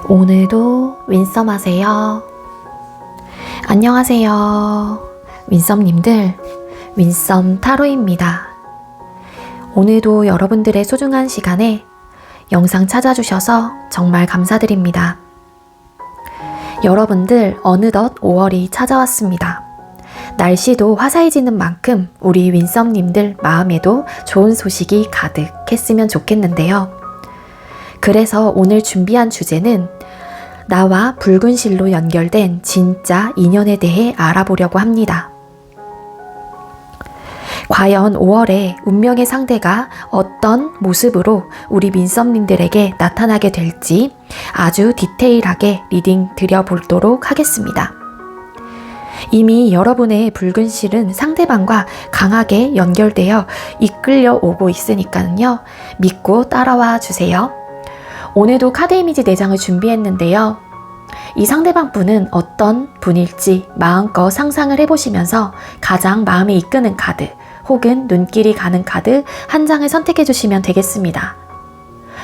오늘도 윈썸 하세요. 안녕하세요. 윈썸님들, 윈썸 타로입니다. 오늘도 여러분들의 소중한 시간에 영상 찾아주셔서 정말 감사드립니다. 여러분들 어느덧 5월이 찾아왔습니다. 날씨도 화사해지는 만큼 우리 윈썸님들 마음에도 좋은 소식이 가득했으면 좋겠는데요. 그래서 오늘 준비한 주제는 나와 붉은 실로 연결된 진짜 인연에 대해 알아보려고 합니다. 과연 5월에 운명의 상대가 어떤 모습으로 우리 민썸님들에게 나타나게 될지 아주 디테일하게 리딩 드려보도록 하겠습니다. 이미 여러분의 붉은 실은 상대방과 강하게 연결되어 이끌려 오고 있으니까요. 믿고 따라와 주세요. 오늘도 카드 이미지 4장을 준비했는데요. 이 상대방 분은 어떤 분일지 마음껏 상상을 해보시면서 가장 마음에 이끄는 카드 혹은 눈길이 가는 카드 한 장을 선택해 주시면 되겠습니다.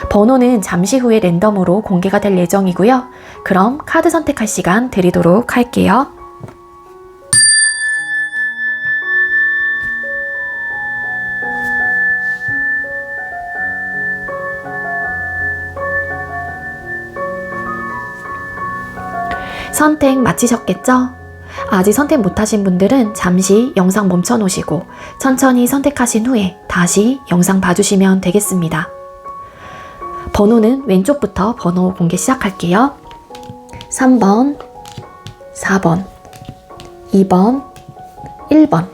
번호는 잠시 후에 랜덤으로 공개가 될 예정이고요. 그럼 카드 선택할 시간 드리도록 할게요. 선택 마치셨겠죠? 아직 선택 못하신 분들은 잠시 영상 멈춰 놓으시고 천천히 선택하신 후에 다시 영상 봐주시면 되겠습니다. 번호는 왼쪽부터 번호 공개 시작할게요. 3번, 4번, 2번, 1번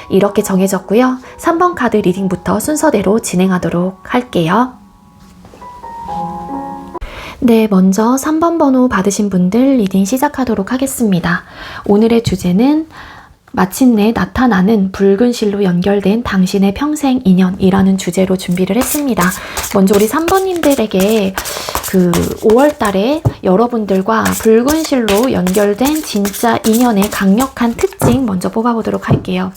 이렇게 정해졌고요. 3번 카드 리딩부터 순서대로 진행하도록 할게요. 네, 먼저 3번 번호 받으신 분들 리딩 시작하도록 하겠습니다. 오늘의 주제는 마침내 나타나는 붉은 실로 연결된 당신의 평생 인연이라는 주제로 준비를 했습니다. 먼저 우리 3번님들에게 5월 달에 여러분들과 붉은 실로 연결된 진짜 인연의 강력한 특징 먼저 뽑아보도록 할게요.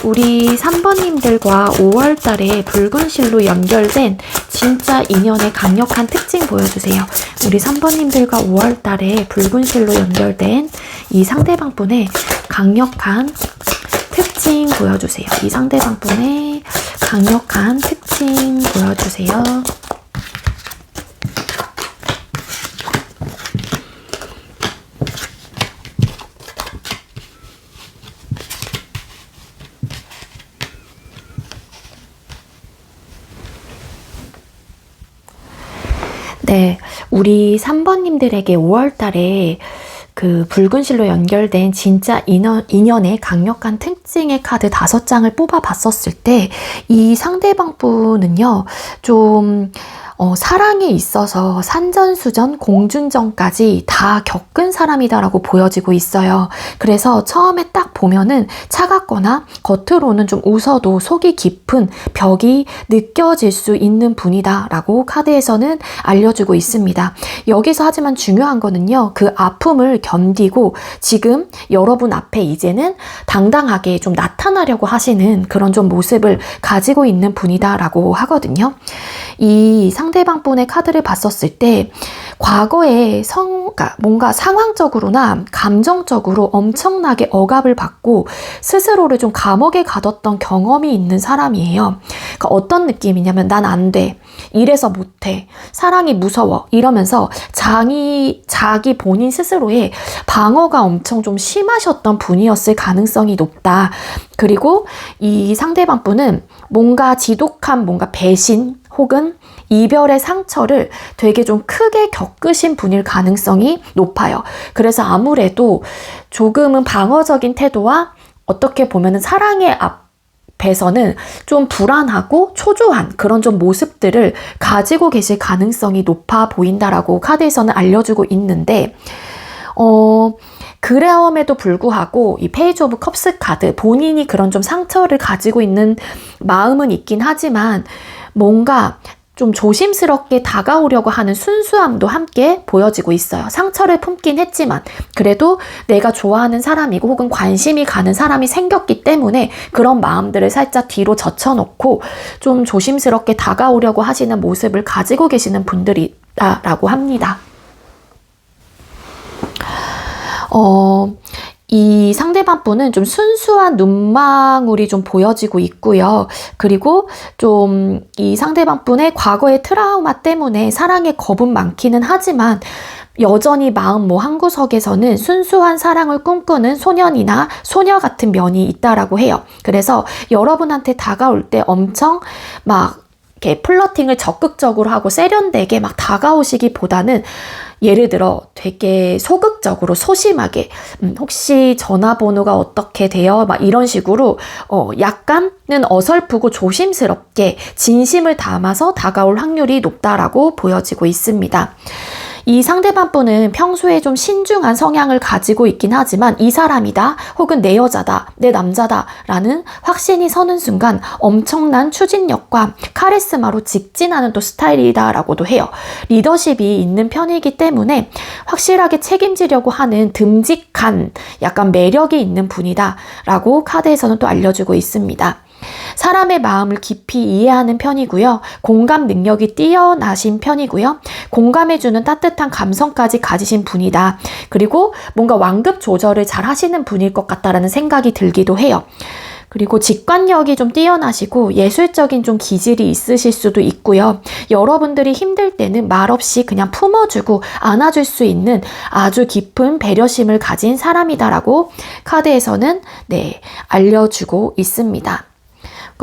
우리 3번님들과 5월 달에 붉은 실로 연결된 진짜 인연의 강력한 특징 보여주세요. 우리 3번님들과 5월 달에 붉은 실로 연결된 이 상대방 분의 강력한 특징 보여주세요. 이 상대방 분의 강력한 특징 보여주세요. 네, 우리 3번님들에게 5월 달에 붉은 실로 연결된 진짜 인연의 강력한 특징의 카드 5장을 뽑아 봤었을 때 이 상대방 분은요, 좀 사랑에 있어서 산전수전, 공중전까지 다 겪은 사람이다라고 보여지고 있어요. 그래서 처음에 딱 보면은 차갑거나 겉으로는 좀 웃어도 속이 깊은 벽이 느껴질 수 있는 분이다라고 카드에서는 알려주고 있습니다. 여기서 하지만 중요한 거는요, 그 아픔을 견디고 지금 여러분 앞에 이제는 당당하게 좀 나타나려고 하시는 그런 좀 모습을 가지고 있는 분이다라고 하거든요. 이 상대방 분의 카드를 봤었을 때 과거에 뭔가 상황적으로나 감정적으로 엄청나게 억압을 받고 스스로를 좀 감옥에 가뒀던 경험이 있는 사람이에요. 그러니까 어떤 느낌이냐면 난 안 돼, 이래서 못해, 사랑이 무서워 이러면서 자기 본인 스스로의 방어가 엄청 좀 심하셨던 분이었을 가능성이 높다. 그리고 이 상대방 분은 뭔가 지독한 뭔가 배신 혹은 이별의 상처를 되게 좀 크게 겪으신 분일 가능성이 높아요. 그래서 아무래도 조금은 방어적인 태도와 어떻게 보면은 사랑의 앞에서는 좀 불안하고 초조한 그런 좀 모습들을 가지고 계실 가능성이 높아 보인다라고 카드에서는 알려주고 있는데, 그럼에도 불구하고 이 페이지 오브 컵스 카드, 본인이 그런 좀 상처를 가지고 있는 마음은 있긴 하지만 뭔가 좀 조심스럽게 다가오려고 하는 순수함도 함께 보여지고 있어요. 상처를 품긴 했지만 그래도 내가 좋아하는 사람이고 혹은 관심이 가는 사람이 생겼기 때문에 그런 마음들을 살짝 뒤로 젖혀놓고 좀 조심스럽게 다가오려고 하시는 모습을 가지고 계시는 분들이다라고 합니다. 어, 이 상대방 분은 좀 순수한 눈망울이 좀 보여지고 있고요. 그리고 좀 이 상대방 분의 과거의 트라우마 때문에 사랑에 겁은 많기는 하지만 여전히 마음 한구석에서는 순수한 사랑을 꿈꾸는 소년이나 소녀 같은 면이 있다라고 해요. 그래서 여러분한테 다가올 때 엄청 막 이렇게 플러팅을 적극적으로 하고 세련되게 막 다가오시기보다는 예를 들어 되게 소극적으로 소심하게 혹시 전화번호가 어떻게 돼요? 막 이런 식으로 약간은 어설프고 조심스럽게 진심을 담아서 다가올 확률이 높다라고 보여지고 있습니다. 이 상대방 분은 평소에 좀 신중한 성향을 가지고 있긴 하지만 이 사람이다 혹은 내 여자다 내 남자다 라는 확신이 서는 순간 엄청난 추진력과 카리스마로 직진하는 또 스타일이다 라고도 해요. 리더십이 있는 편이기 때문에 확실하게 책임지려고 하는 듬직한 약간 매력이 있는 분이다 라고 카드에서는 또 알려주고 있습니다. 사람의 마음을 깊이 이해하는 편이고요. 공감 능력이 뛰어나신 편이고요. 공감해주는 따뜻한 감성까지 가지신 분이다. 그리고 뭔가 완급 조절을 잘 하시는 분일 것 같다라는 생각이 들기도 해요. 그리고 직관력이 좀 뛰어나시고 예술적인 좀 기질이 있으실 수도 있고요. 여러분들이 힘들 때는 말없이 그냥 품어주고 안아줄 수 있는 아주 깊은 배려심을 가진 사람이다라고 카드에서는 알려주고 있습니다.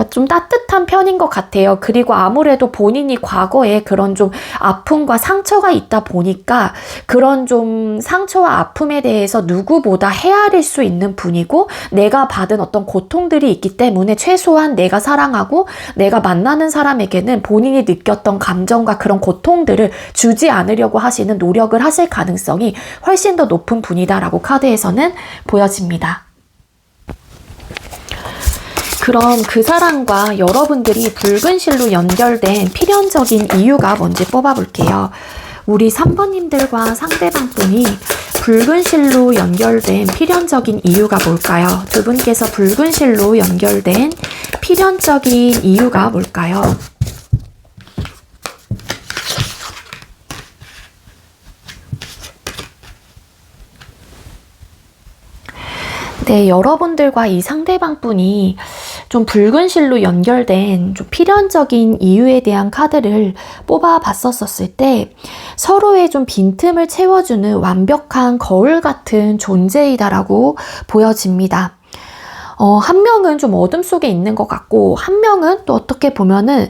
좀 따뜻한 편인 것 같아요. 그리고 아무래도 본인이 과거에 그런 좀 아픔과 상처가 있다 보니까 그런 좀 상처와 아픔에 대해서 누구보다 헤아릴 수 있는 분이고 내가 받은 어떤 고통들이 있기 때문에 최소한 내가 사랑하고 내가 만나는 사람에게는 본인이 느꼈던 감정과 그런 고통들을 주지 않으려고 하시는 노력을 하실 가능성이 훨씬 더 높은 분이다라고 카드에서는 보여집니다. 그럼 그 사람과 여러분들이 붉은 실로 연결된 필연적인 이유가 뭔지 뽑아볼게요. 우리 3번님들과 상대방 분이 붉은 실로 연결된 필연적인 이유가 뭘까요? 두 분께서 붉은 실로 연결된 필연적인 이유가 뭘까요? 네, 여러분들과 이 상대방 분이 좀 붉은 실로 연결된 좀 필연적인 이유에 대한 카드를 뽑아봤었을 때 서로의 좀 빈틈을 채워주는 완벽한 거울 같은 존재이다라고 보여집니다. 한 명은 좀 어둠 속에 있는 것 같고 한 명은 또 어떻게 보면은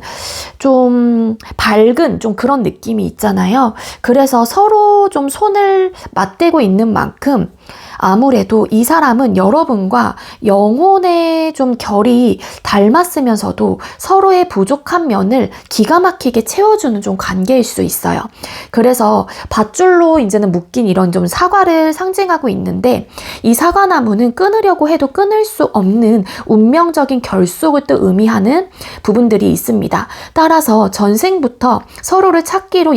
좀 밝은 좀 그런 느낌이 있잖아요. 그래서 서로 좀 손을 맞대고 있는 만큼 아무래도 이 사람은 여러분과 영혼의 좀 결이 닮았으면서도 서로의 부족한 면을 기가 막히게 채워주는 좀 관계일 수 있어요. 그래서 밧줄로 이제는 묶인 이런 좀 사과를 상징하고 있는데 이 사과나무는 끊으려고 해도 끊을 수 없는 운명적인 결속을 또 의미하는 부분들이 있습니다. 따라서 전생부터 서로를 찾기로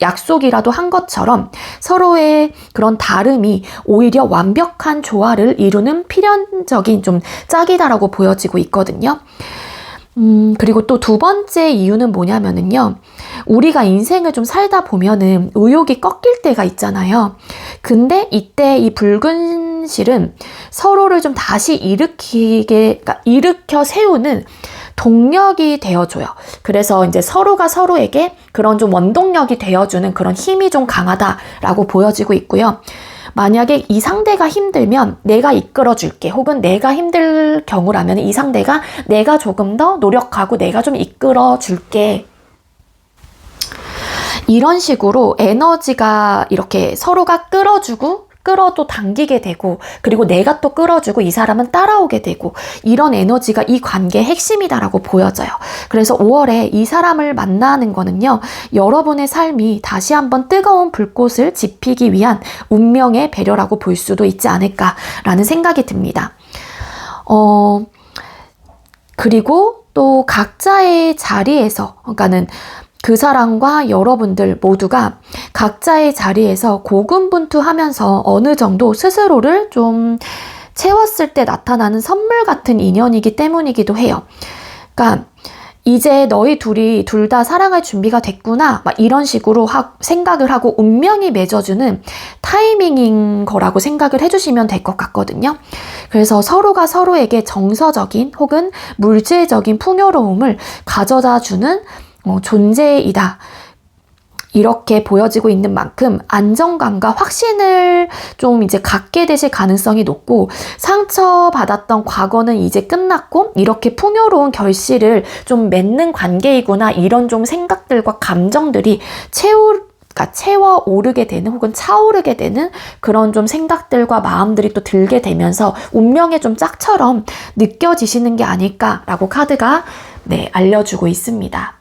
약속이라도 한 것처럼 서로의 그런 다름이 오히려 완벽한 조화를 이루는 필연적인 좀 짝이다라고 보여지고 있거든요. 그리고 또 두 번째 이유는 뭐냐면은요. 우리가 인생을 좀 살다 보면은 의욕이 꺾일 때가 있잖아요. 근데 이때 이 붉은 실은 서로를 좀 다시 일으켜 세우는 동력이 되어줘요. 그래서 이제 서로가 서로에게 그런 좀 원동력이 되어주는 그런 힘이 좀 강하다라고 보여지고 있고요. 만약에 이 상대가 힘들면 내가 이끌어줄게 혹은 내가 힘들 경우라면 이 상대가 내가 조금 더 노력하고 내가 좀 이끌어줄게 이런 식으로 에너지가 이렇게 서로가 끌어도 당기게 되고 그리고 내가 또 끌어주고 이 사람은 따라오게 되고 이런 에너지가 이 관계의 핵심이다라고 보여져요. 그래서 5월에 이 사람을 만나는 거는요. 여러분의 삶이 다시 한번 뜨거운 불꽃을 지피기 위한 운명의 배려라고 볼 수도 있지 않을까라는 생각이 듭니다. 그리고 또 각자의 자리에서 그러니까는 그 사람과 여러분들 모두가 각자의 자리에서 고군분투하면서 어느 정도 스스로를 좀 채웠을 때 나타나는 선물 같은 인연이기 때문이기도 해요. 그러니까 이제 너희 둘이 둘 다 사랑할 준비가 됐구나. 막 이런 식으로 생각을 하고 운명이 맺어주는 타이밍인 거라고 생각을 해주시면 될 것 같거든요. 그래서 서로가 서로에게 정서적인 혹은 물질적인 풍요로움을 가져다 주는 존재이다. 이렇게 보여지고 있는 만큼 안정감과 확신을 좀 이제 갖게 되실 가능성이 높고, 상처받았던 과거는 이제 끝났고 이렇게 풍요로운 결실을 좀 맺는 관계이구나, 이런 좀 생각들과 감정들이 채워 오르게 되는 혹은 차오르게 되는 그런 좀 생각들과 마음들이 또 들게 되면서 운명의 좀 짝처럼 느껴지시는 게 아닐까라고 카드가 알려주고 있습니다.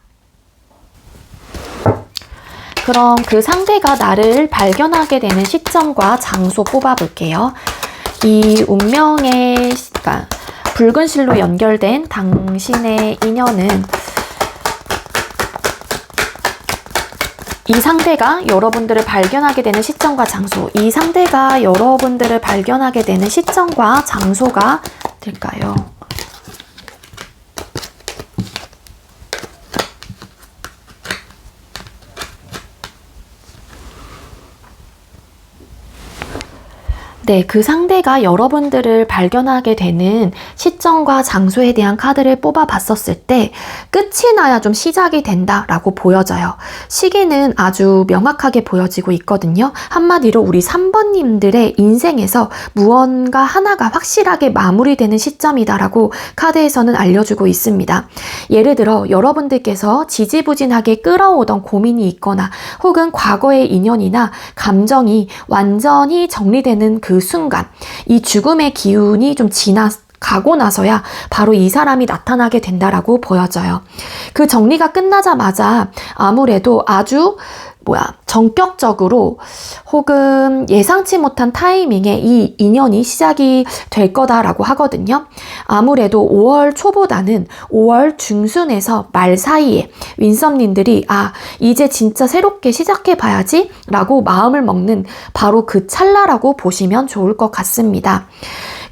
그럼 그 상대가 나를 발견하게 되는 시점과 장소 뽑아볼게요. 이 운명의, 그러니까 붉은 실로 연결된 당신의 인연은, 이 상대가 여러분들을 발견하게 되는 시점과 장소, 이 상대가 여러분들을 발견하게 되는 시점과 장소가 될까요? 네, 그 상대가 여러분들을 발견하게 되는 시점과 장소에 대한 카드를 뽑아봤었을 때 끝이 나야 좀 시작이 된다라고 보여져요. 시기는 아주 명확하게 보여지고 있거든요. 한마디로 우리 3번님들의 인생에서 무언가 하나가 확실하게 마무리되는 시점이다라고 카드에서는 알려주고 있습니다. 예를 들어 여러분들께서 지지부진하게 끌어오던 고민이 있거나 혹은 과거의 인연이나 감정이 완전히 정리되는 그 순간, 이 죽음의 기운이 좀 가고 나서야 바로 이 사람이 나타나게 된다라고 보여져요. 그 정리가 끝나자마자 아무래도 아주 전격적으로 혹은 예상치 못한 타이밍에 이 인연이 시작이 될 거다라고 하거든요. 아무래도 5월 초보다는 5월 중순에서 말 사이에 윈썸님들이 이제 진짜 새롭게 시작해봐야지 라고 마음을 먹는 바로 그 찰나라고 보시면 좋을 것 같습니다.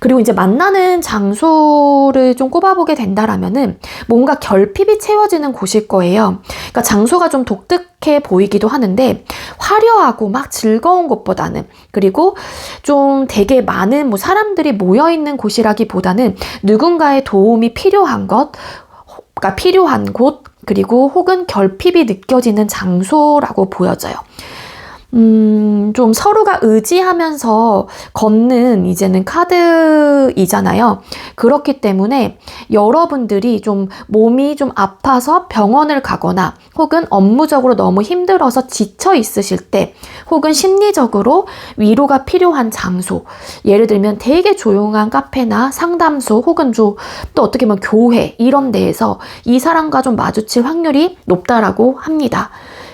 그리고 이제 만나는 장소를 좀 꼽아보게 된다라면은 뭔가 결핍이 채워지는 곳일 거예요. 그러니까 장소가 좀 독특해 보이기도 하는데 화려하고 막 즐거운 곳보다는, 그리고 좀 되게 많은 사람들이 모여있는 곳이라기보다는 누군가의 도움이 필요한 곳, 그리고 혹은 결핍이 느껴지는 장소라고 보여져요. 좀 서로가 의지하면서 걷는 이제는 카드이잖아요. 그렇기 때문에 여러분들이 좀 몸이 좀 아파서 병원을 가거나 혹은 업무적으로 너무 힘들어서 지쳐 있으실 때, 혹은 심리적으로 위로가 필요한 장소, 예를 들면 되게 조용한 카페나 상담소 혹은 또 어떻게 보면 교회, 이런 데에서 이 사람과 좀 마주칠 확률이 높다라고 합니다.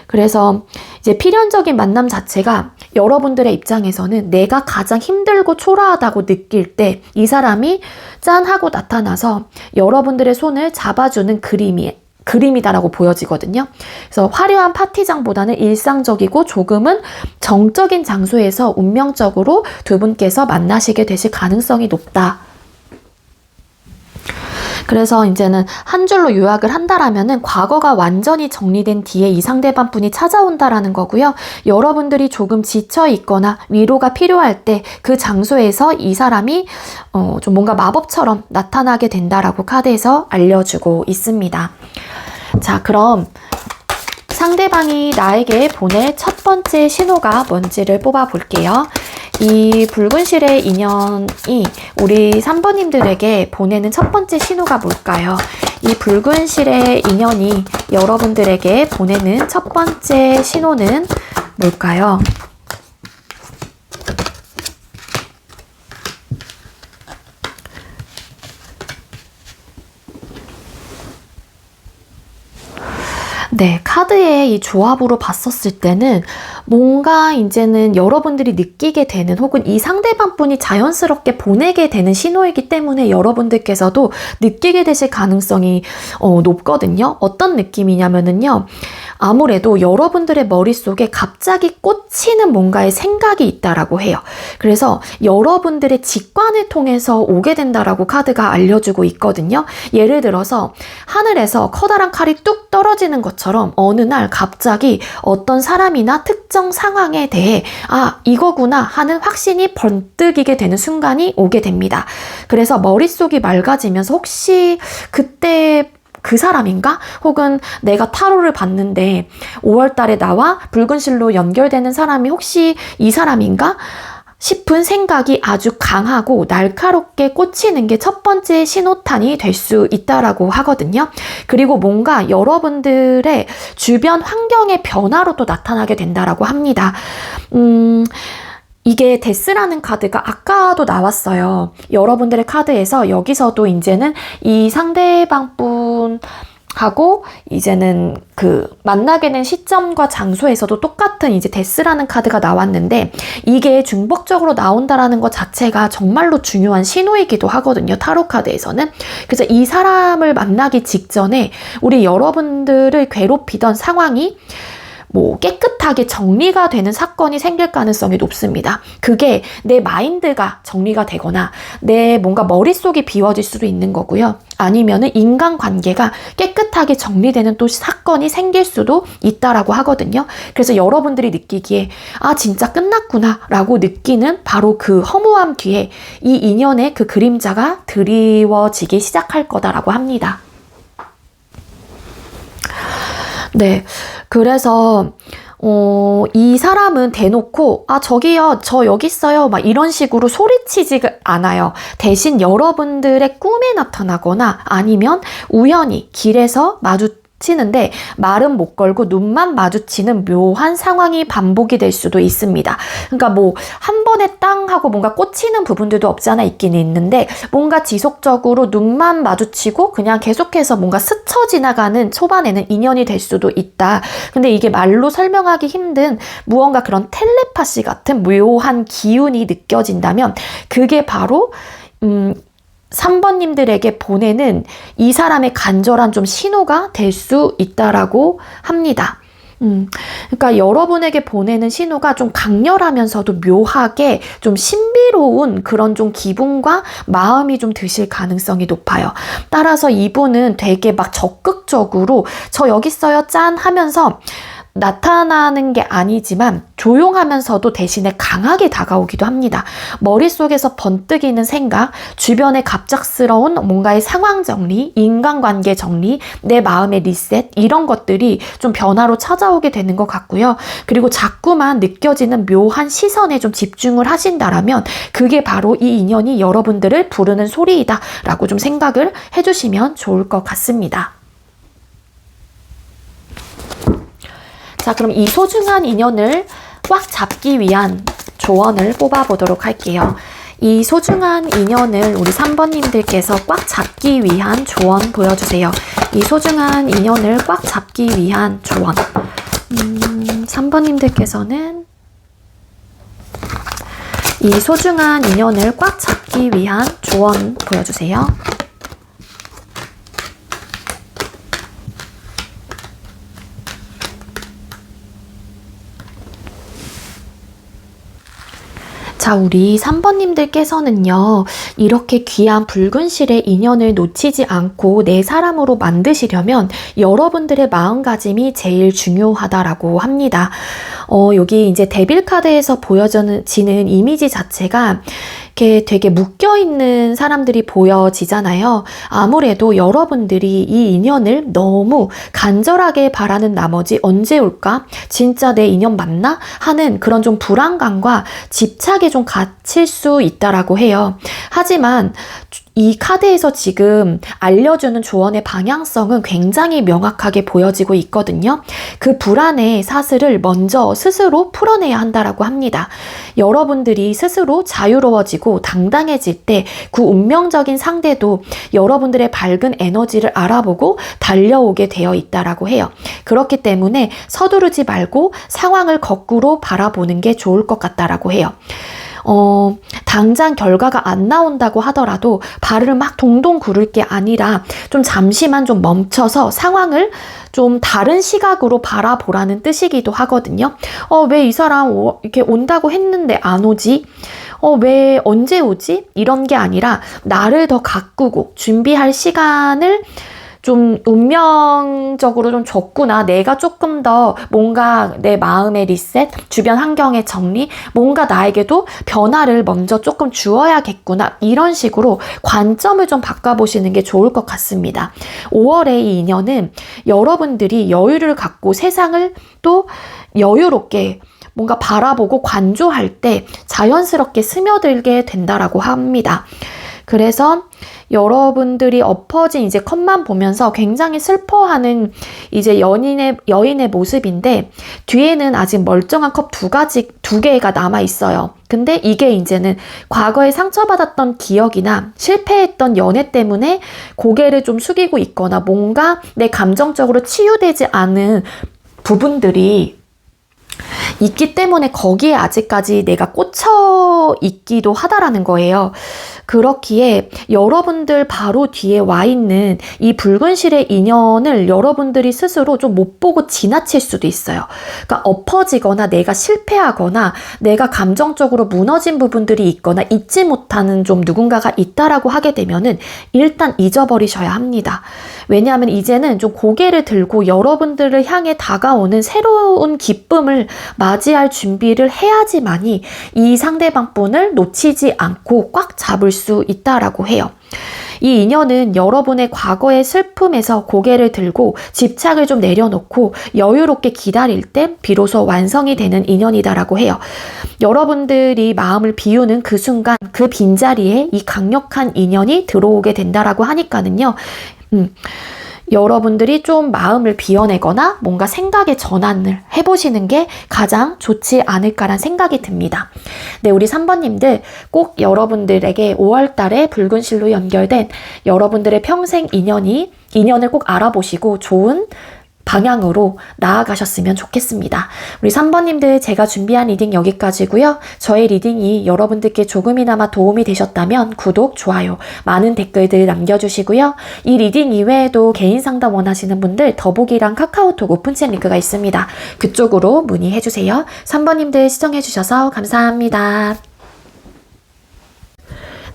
그래서 이제 필연적인 만남 자체가 여러분들의 입장에서는 내가 가장 힘들고 초라하다고 느낄 때 이 사람이 짠 하고 나타나서 여러분들의 손을 잡아주는 그림이다라고 보여지거든요. 그래서 화려한 파티장보다는 일상적이고 조금은 정적인 장소에서 운명적으로 두 분께서 만나시게 되실 가능성이 높다. 그래서 이제는 한 줄로 요약을 한다라면은 과거가 완전히 정리된 뒤에 이 상대방 분이 찾아온다라는 거고요. 여러분들이 조금 지쳐 있거나 위로가 필요할 때 그 장소에서 이 사람이 좀 뭔가 마법처럼 나타나게 된다라고 카드에서 알려주고 있습니다. 자, 그럼 상대방이 나에게 보낼 첫 번째 신호가 뭔지를 뽑아 볼게요. 이 붉은 실의 인연이 우리 3번님들에게 보내는 첫 번째 신호가 뭘까요? 이 붉은 실의 인연이 여러분들에게 보내는 첫 번째 신호는 뭘까요? 네, 카드의 이 조합으로 봤었을 때는 뭔가 이제는 여러분들이 느끼게 되는 혹은 이 상대방 분이 자연스럽게 보내게 되는 신호이기 때문에 여러분들께서도 느끼게 되실 가능성이 높거든요. 어떤 느낌이냐면은요. 아무래도 여러분들의 머릿속에 갑자기 꽂히는 뭔가의 생각이 있다라고 해요. 그래서 여러분들의 직관을 통해서 오게 된다라고 카드가 알려주고 있거든요. 예를 들어서 하늘에서 커다란 칼이 뚝 떨어지는 것처럼 어느 날 갑자기 어떤 사람이나 특정 상황에 대해 아, 이거구나 하는 확신이 번뜩이게 되는 순간이 오게 됩니다. 그래서 머릿속이 맑아지면서 혹시 그때 그 사람인가? 혹은 내가 타로를 봤는데 5월 달에 나와 붉은 실로 연결되는 사람이 혹시 이 사람인가? 싶은 생각이 아주 강하고 날카롭게 꽂히는 게 첫 번째 신호탄이 될 수 있다라고 하거든요. 그리고 뭔가 여러분들의 주변 환경의 변화로 또 나타나게 된다라고 합니다. 이게 데스라는 카드가 아까도 나왔어요. 여러분들의 카드에서 여기서도 이제는 이 상대방 분하고 이제는 그 만나게 된 시점과 장소에서도 똑같은 이제 데스라는 카드가 나왔는데 이게 중복적으로 나온다라는 것 자체가 정말로 중요한 신호이기도 하거든요. 타로 카드에서는. 그래서 이 사람을 만나기 직전에 우리 여러분들을 괴롭히던 상황이 뭐 깨끗하게 정리가 되는 사건이 생길 가능성이 높습니다. 그게 내 마인드가 정리가 되거나 내 뭔가 머릿속이 비워질 수도 있는 거고요. 아니면은 인간관계가 깨끗하게 정리되는 또 사건이 생길 수도 있다라고 하거든요. 그래서 여러분들이 느끼기에 아 진짜 끝났구나 라고 느끼는 바로 그 허무함 뒤에 이 인연의 그 그림자가 드리워지기 시작할 거다라고 합니다. 네, 그래서 이 사람은 대놓고 아 저기요 저 여기 있어요 막 이런 식으로 소리치지 않아요. 대신 여러분들의 꿈에 나타나거나 아니면 우연히 길에서 마주치는데 말은 못 걸고 눈만 마주치는 묘한 상황이 반복이 될 수도 있습니다. 그러니까 뭐 한 번에 땅 하고 뭔가 꽂히는 부분들도 없지 않아 있긴 있는데 뭔가 지속적으로 눈만 마주치고 그냥 계속해서 뭔가 스쳐 지나가는 초반에는 인연이 될 수도 있다. 근데 이게 말로 설명하기 힘든 무언가 그런 텔레파시 같은 묘한 기운이 느껴진다면 그게 바로 3번님들에게 보내는 이 사람의 간절한 좀 신호가 될 수 있다라고 합니다. 그러니까 여러분에게 보내는 신호가 좀 강렬하면서도 묘하게 좀 신비로운 그런 좀 기분과 마음이 좀 드실 가능성이 높아요. 따라서 이분은 되게 막 적극적으로 저 여기 있어요 짠 하면서 나타나는 게 아니지만 조용하면서도 대신에 강하게 다가오기도 합니다. 머릿속에서 번뜩이는 생각, 주변의 갑작스러운 뭔가의 상황 정리, 인간관계 정리, 내 마음의 리셋 이런 것들이 좀 변화로 찾아오게 되는 것 같고요. 그리고 자꾸만 느껴지는 묘한 시선에 좀 집중을 하신다라면 그게 바로 이 인연이 여러분들을 부르는 소리이다 라고 좀 생각을 해주시면 좋을 것 같습니다. 자, 그럼 이 소중한 인연을 꽉 잡기 위한 조언을 뽑아보도록 할게요. 이 소중한 인연을 우리 3번님들께서 꽉 잡기 위한 조언 보여주세요. 이 소중한 인연을 꽉 잡기 위한 조언. 3번님들께서는 이 소중한 인연을 꽉 잡기 위한 조언 보여주세요. 자, 우리 3번님들께서는요, 이렇게 귀한 붉은 실의 인연을 놓치지 않고 내 사람으로 만드시려면 여러분들의 마음가짐이 제일 중요하다라고 합니다. 여기 이제 데빌 카드에서 보여지는 이미지 자체가 이렇게 되게 묶여있는 사람들이 보여지잖아요. 아무래도 여러분들이 이 인연을 너무 간절하게 바라는 나머지 언제 올까? 진짜 내 인연 맞나? 하는 그런 좀 불안감과 집착에 좀 갇힐 수 있다라고 해요. 하지만 이 카드에서 지금 알려주는 조언의 방향성은 굉장히 명확하게 보여지고 있거든요. 그 불안의 사슬을 먼저 스스로 풀어내야 한다라고 합니다. 여러분들이 스스로 자유로워지고 당당해질 때 그 운명적인 상대도 여러분들의 밝은 에너지를 알아보고 달려오게 되어 있다라고 해요. 그렇기 때문에 서두르지 말고 상황을 거꾸로 바라보는 게 좋을 것 같다라고 해요. 당장 결과가 안 나온다고 하더라도 발을 막 동동 구를 게 아니라 좀 잠시만 좀 멈춰서 상황을 좀 다른 시각으로 바라보라는 뜻이기도 하거든요. 왜 이 사람 이렇게 온다고 했는데 안 오지? 왜 언제 오지? 이런 게 아니라 나를 더 가꾸고 준비할 시간을 좀 운명적으로 좀 줬구나. 내가 조금 더 뭔가 내 마음의 리셋, 주변 환경의 정리, 뭔가 나에게도 변화를 먼저 조금 주어야겠구나. 이런 식으로 관점을 좀 바꿔보시는 게 좋을 것 같습니다. 5월의 이 인연은 여러분들이 여유를 갖고 세상을 또 여유롭게 뭔가 바라보고 관조할 때 자연스럽게 스며들게 된다라고 합니다. 그래서 여러분들이 엎어진 이제 컵만 보면서 굉장히 슬퍼하는 이제 여인의 모습인데 뒤에는 아직 멀쩡한 컵 두 개가 남아 있어요. 근데 이게 이제는 과거에 상처받았던 기억이나 실패했던 연애 때문에 고개를 좀 숙이고 있거나 뭔가 내 감정적으로 치유되지 않은 부분들이 있기 때문에 거기에 아직까지 내가 꽂혀 있기도 하다라는 거예요. 그렇기에 여러분들 바로 뒤에 와 있는 이 붉은 실의 인연을 여러분들이 스스로 좀 못 보고 지나칠 수도 있어요. 그러니까 엎어지거나 내가 실패하거나 내가 감정적으로 무너진 부분들이 있거나 잊지 못하는 좀 누군가가 있다라고 하게 되면은 일단 잊어버리셔야 합니다. 왜냐하면 이제는 좀 고개를 들고 여러분들을 향해 다가오는 새로운 기쁨을 맞이할 준비를 해야지만이 이 상대방 분을 놓치지 않고 꽉 잡을 수 있다라고 해요. 이 인연은 여러분의 과거의 슬픔에서 고개를 들고 집착을 좀 내려놓고 여유롭게 기다릴 때 비로소 완성이 되는 인연이다라고 해요. 여러분들이 마음을 비우는 그 순간 그 빈자리에 이 강력한 인연이 들어오게 된다라고 하니까는요. 여러분들이 좀 마음을 비워내거나 뭔가 생각의 전환을 해보시는 게 가장 좋지 않을까란 생각이 듭니다. 네, 우리 3번님들 꼭 여러분들에게 5월달에 붉은 실로 연결된 여러분들의 평생 인연을 꼭 알아보시고 좋은 방향으로 나아가셨으면 좋겠습니다. 우리 3번님들 제가 준비한 리딩 여기까지고요. 저의 리딩이 여러분들께 조금이나마 도움이 되셨다면 구독, 좋아요, 많은 댓글들 남겨주시고요. 이 리딩 이외에도 개인 상담 원하시는 분들 더보기랑 카카오톡 오픈챗 링크가 있습니다. 그쪽으로 문의해주세요. 3번님들 시청해주셔서 감사합니다.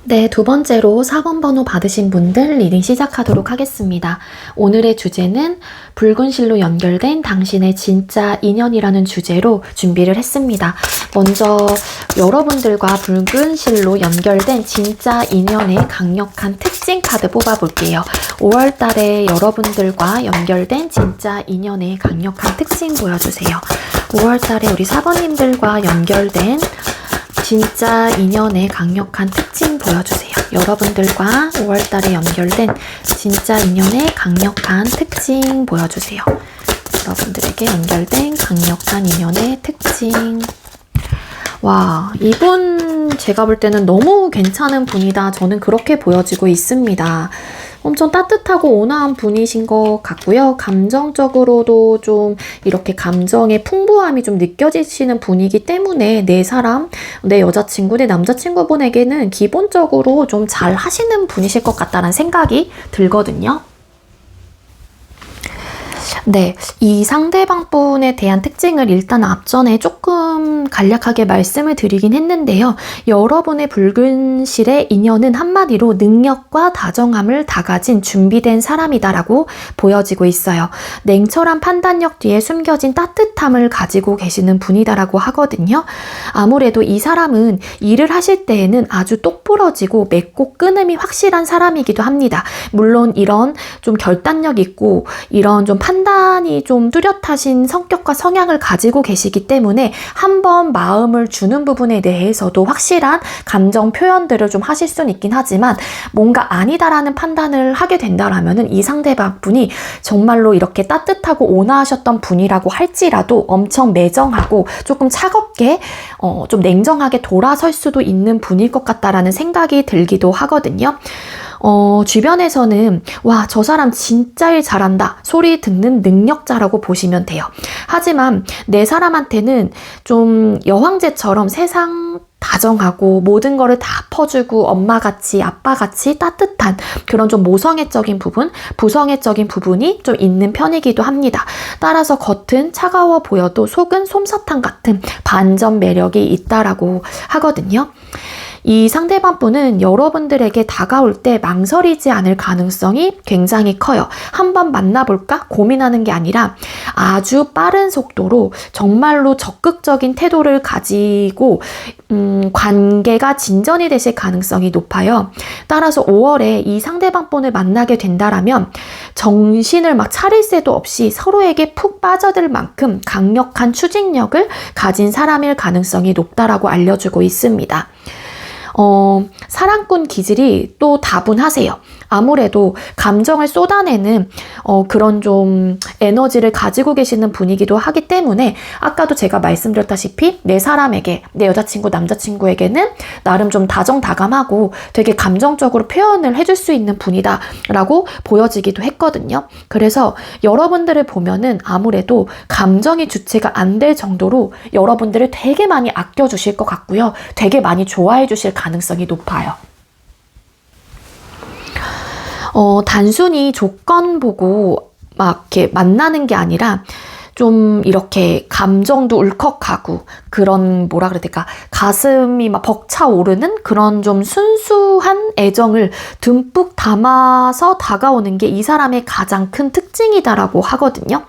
네, 두 번째로 4번 번호 받으신 분들 리딩 시작하도록 하겠습니다. 오늘의 주제는 붉은 실로 연결된 당신의 진짜 인연이라는 주제로 준비를 했습니다. 먼저 여러분들과 붉은 실로 연결된 진짜 인연의 강력한 특징 카드 뽑아볼게요. 5월 달에 여러분들과 연결된 진짜 인연의 강력한 특징 보여주세요. 5월 달에 우리 4번님들과 연결된 진짜 인연의 강력한 특징 보여주세요. 여러분들과 5월달에 연결된 진짜 인연의 강력한 특징 보여주세요. 여러분들에게 연결된 강력한 인연의 특징. 와, 이분 제가 볼 때는 너무 괜찮은 분이다. 저는 그렇게 보여지고 있습니다. 엄청 따뜻하고 온화한 분이신 것 같고요. 감정적으로도 좀 이렇게 감정의 풍부함이 좀 느껴지시는 분이기 때문에 내 사람, 내 여자친구, 내 남자친구분에게는 기본적으로 좀 잘 하시는 분이실 것 같다는 생각이 들거든요. 네, 이 상대방 분에 대한 특징을 일단 앞전에 조금 간략하게 말씀을 드리긴 했는데요. 여러분의 붉은 실의 인연은 한마디로 능력과 다정함을 다 가진 준비된 사람이다라고 보여지고 있어요. 냉철한 판단력 뒤에 숨겨진 따뜻함을 가지고 계시는 분이다라고 하거든요. 아무래도 이 사람은 일을 하실 때에는 아주 똑부러지고 맺고 끊음이 확실한 사람이기도 합니다. 물론 이런 좀 결단력 있고 이런 좀 판단이 좀 뚜렷하신 성격과 성향을 가지고 계시기 때문에 한번 마음을 주는 부분에 대해서도 확실한 감정 표현들을 좀 하실 수는 있긴 하지만 뭔가 아니다라는 판단을 하게 된다라면은 이 상대방 분이 정말로 이렇게 따뜻하고 온화하셨던 분이라고 할지라도 엄청 매정하고 조금 차갑게 좀 냉정하게 돌아설 수도 있는 분일 것 같다라는 생각이 들기도 하거든요. 주변에서는 와, 저 사람 진짜 일 잘한다 소리 듣는 능력자라고 보시면 돼요. 하지만 내 사람한테는 좀 여황제처럼 세상 다정하고 모든 거를 다 퍼주고 엄마같이 아빠같이 따뜻한 그런 좀 모성애적인 부분, 부성애적인 부분이 좀 있는 편이기도 합니다. 따라서 겉은 차가워 보여도 속은 솜사탕 같은 반전 매력이 있다라고 하거든요. 이 상대방 분은 여러분들에게 다가올 때 망설이지 않을 가능성이 굉장히 커요. 한번 만나볼까? 고민하는 게 아니라 아주 빠른 속도로 정말로 적극적인 태도를 가지고 관계가 진전이 되실 가능성이 높아요. 따라서 5월에 이 상대방 분을 만나게 된다라면 정신을 막 차릴 새도 없이 서로에게 푹 빠져들 만큼 강력한 추진력을 가진 사람일 가능성이 높다라고 알려주고 있습니다. 사랑꾼 기질이 또 다분하세요. 아무래도 감정을 쏟아내는 그런 좀 에너지를 가지고 계시는 분이기도 하기 때문에 아까도 제가 말씀드렸다시피 내 사람에게, 내 여자친구, 남자친구에게는 나름 좀 다정다감하고 되게 감정적으로 표현을 해줄 수 있는 분이다 라고 보여지기도 했거든요. 그래서 여러분들을 보면은 아무래도 감정이 주체가 안 될 정도로 여러분들을 되게 많이 아껴주실 것 같고요. 되게 많이 좋아해 주실 가능성이 높아요. 단순히 조건 보고 막 이렇게 만나는 게 아니라 좀 이렇게 감정도 울컥하고 그런 뭐라 그래야 될까, 가슴이 막 벅차오르는 그런 좀 순수한 애정을 듬뿍 담아서 다가오는 게 이 사람의 가장 큰 특징이다라고 하거든요.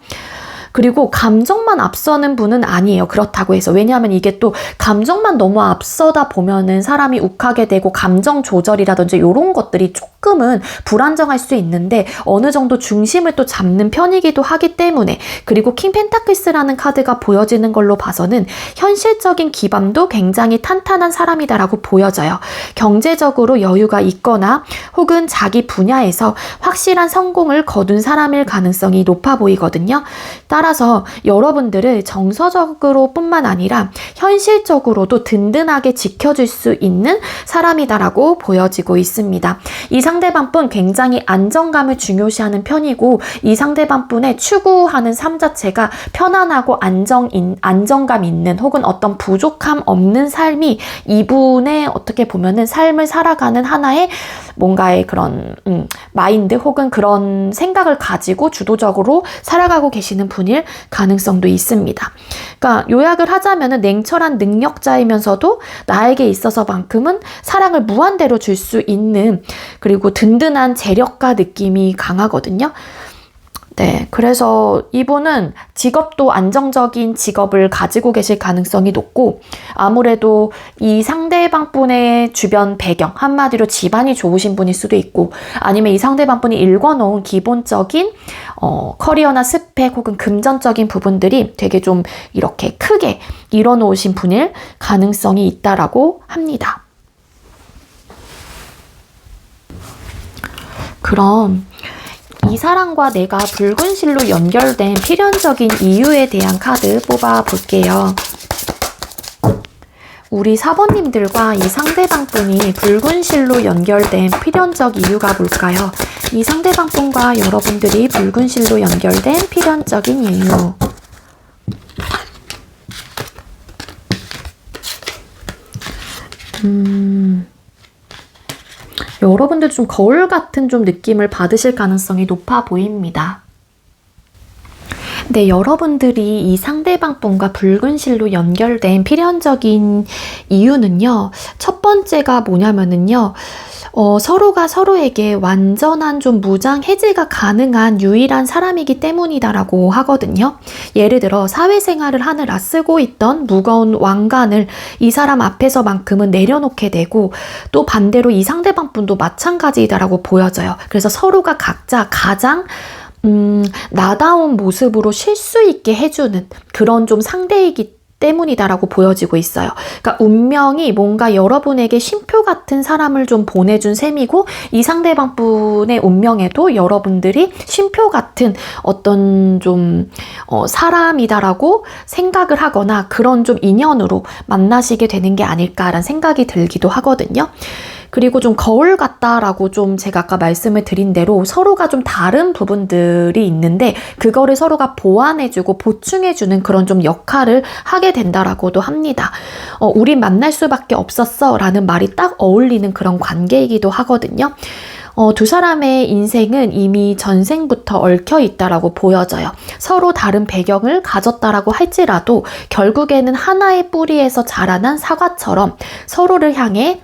그리고 감정만 앞서는 분은 아니에요. 그렇다고 해서. 왜냐하면 이게 또 감정만 너무 앞서다 보면은 사람이 욱하게 되고 감정 조절이라든지 이런 것들이 조금은 불안정할 수 있는데 어느 정도 중심을 또 잡는 편이기도 하기 때문에, 그리고 킹 펜타클스라는 카드가 보여지는 걸로 봐서는 현실적인 기반도 굉장히 탄탄한 사람이다라고 보여져요. 경제적으로 여유가 있거나 혹은 자기 분야에서 확실한 성공을 거둔 사람일 가능성이 높아 보이거든요. 따라서 여러분들을 정서적으로 뿐만 아니라 현실적으로도 든든하게 지켜줄 수 있는 사람이다라고 보여지고 있습니다. 이 상대방분 굉장히 안정감을 중요시하는 편이고, 이 상대방분의 추구하는 삶 자체가 편안하고 안정감 있는 혹은 어떤 부족함 없는 삶이 이분의 어떻게 보면은 삶을 살아가는 하나의 뭔가의 그런 마인드 혹은 그런 생각을 가지고 주도적으로 살아가고 계시는 분일 가능성도 있습니다. 그러니까 요약을 하자면은 냉철한 능력자이면서도 나에게 있어서만큼은 사랑을 무한대로 줄 수 있는, 그리고 든든한 재력가 느낌이 강하거든요. 네, 그래서 이분은 직업도 안정적인 직업을 가지고 계실 가능성이 높고, 아무래도 이 상대방 분의 주변 배경, 한마디로 집안이 좋으신 분일 수도 있고, 아니면 이 상대방 분이 읽어놓은 기본적인 커리어나 스펙 혹은 금전적인 부분들이 되게 좀 이렇게 크게 이뤄놓으신 분일 가능성이 있다라고 합니다. 그럼 이 사람과 내가 붉은 실로 연결된 필연적인 이유에 대한 카드 뽑아 볼게요. 우리 사번님들과 이 상대방 분이 붉은 실로 연결된 필연적 이유가 뭘까요? 이 상대방 분과 여러분들이 붉은 실로 연결된 필연적인 이유. 여러분들 좀 거울 같은 좀 느낌을 받으실 가능성이 높아 보입니다. 네, 여러분들이 이 상대방 분과 붉은 실로 연결된 필연적인 이유는요, 첫 번째가 뭐냐면은요, 서로가 서로에게 완전한 좀 무장 해제가 가능한 유일한 사람이기 때문이다라고 하거든요. 예를 들어 사회생활을 하느라 쓰고 있던 무거운 왕관을 이 사람 앞에서만큼은 내려놓게 되고, 또 반대로 이 상대방 분도 마찬가지다라고 보여져요. 그래서 서로가 각자 가장 나다운 모습으로 쉴 수 있게 해주는 그런 좀 상대이기 때문이다라고 보여지고 있어요. 그러니까 운명이 뭔가 여러분에게 쉼표 같은 사람을 좀 보내준 셈이고, 이 상대방 분의 운명에도 여러분들이 쉼표 같은 어떤 좀 사람이다라고 생각을 하거나 그런 좀 인연으로 만나시게 되는 게 아닐까라는 생각이 들기도 하거든요. 그리고 좀 거울 같다라고 좀 제가 아까 말씀을 드린 대로 서로가 좀 다른 부분들이 있는데 그거를 서로가 보완해주고 보충해주는 그런 좀 역할을 하게 된다라고도 합니다. 우린 만날 수밖에 없었어 라는 말이 딱 어울리는 그런 관계이기도 하거든요. 두 사람의 인생은 이미 전생부터 얽혀 있다라고 보여져요. 서로 다른 배경을 가졌다라고 할지라도 결국에는 하나의 뿌리에서 자라난 사과처럼 서로를 향해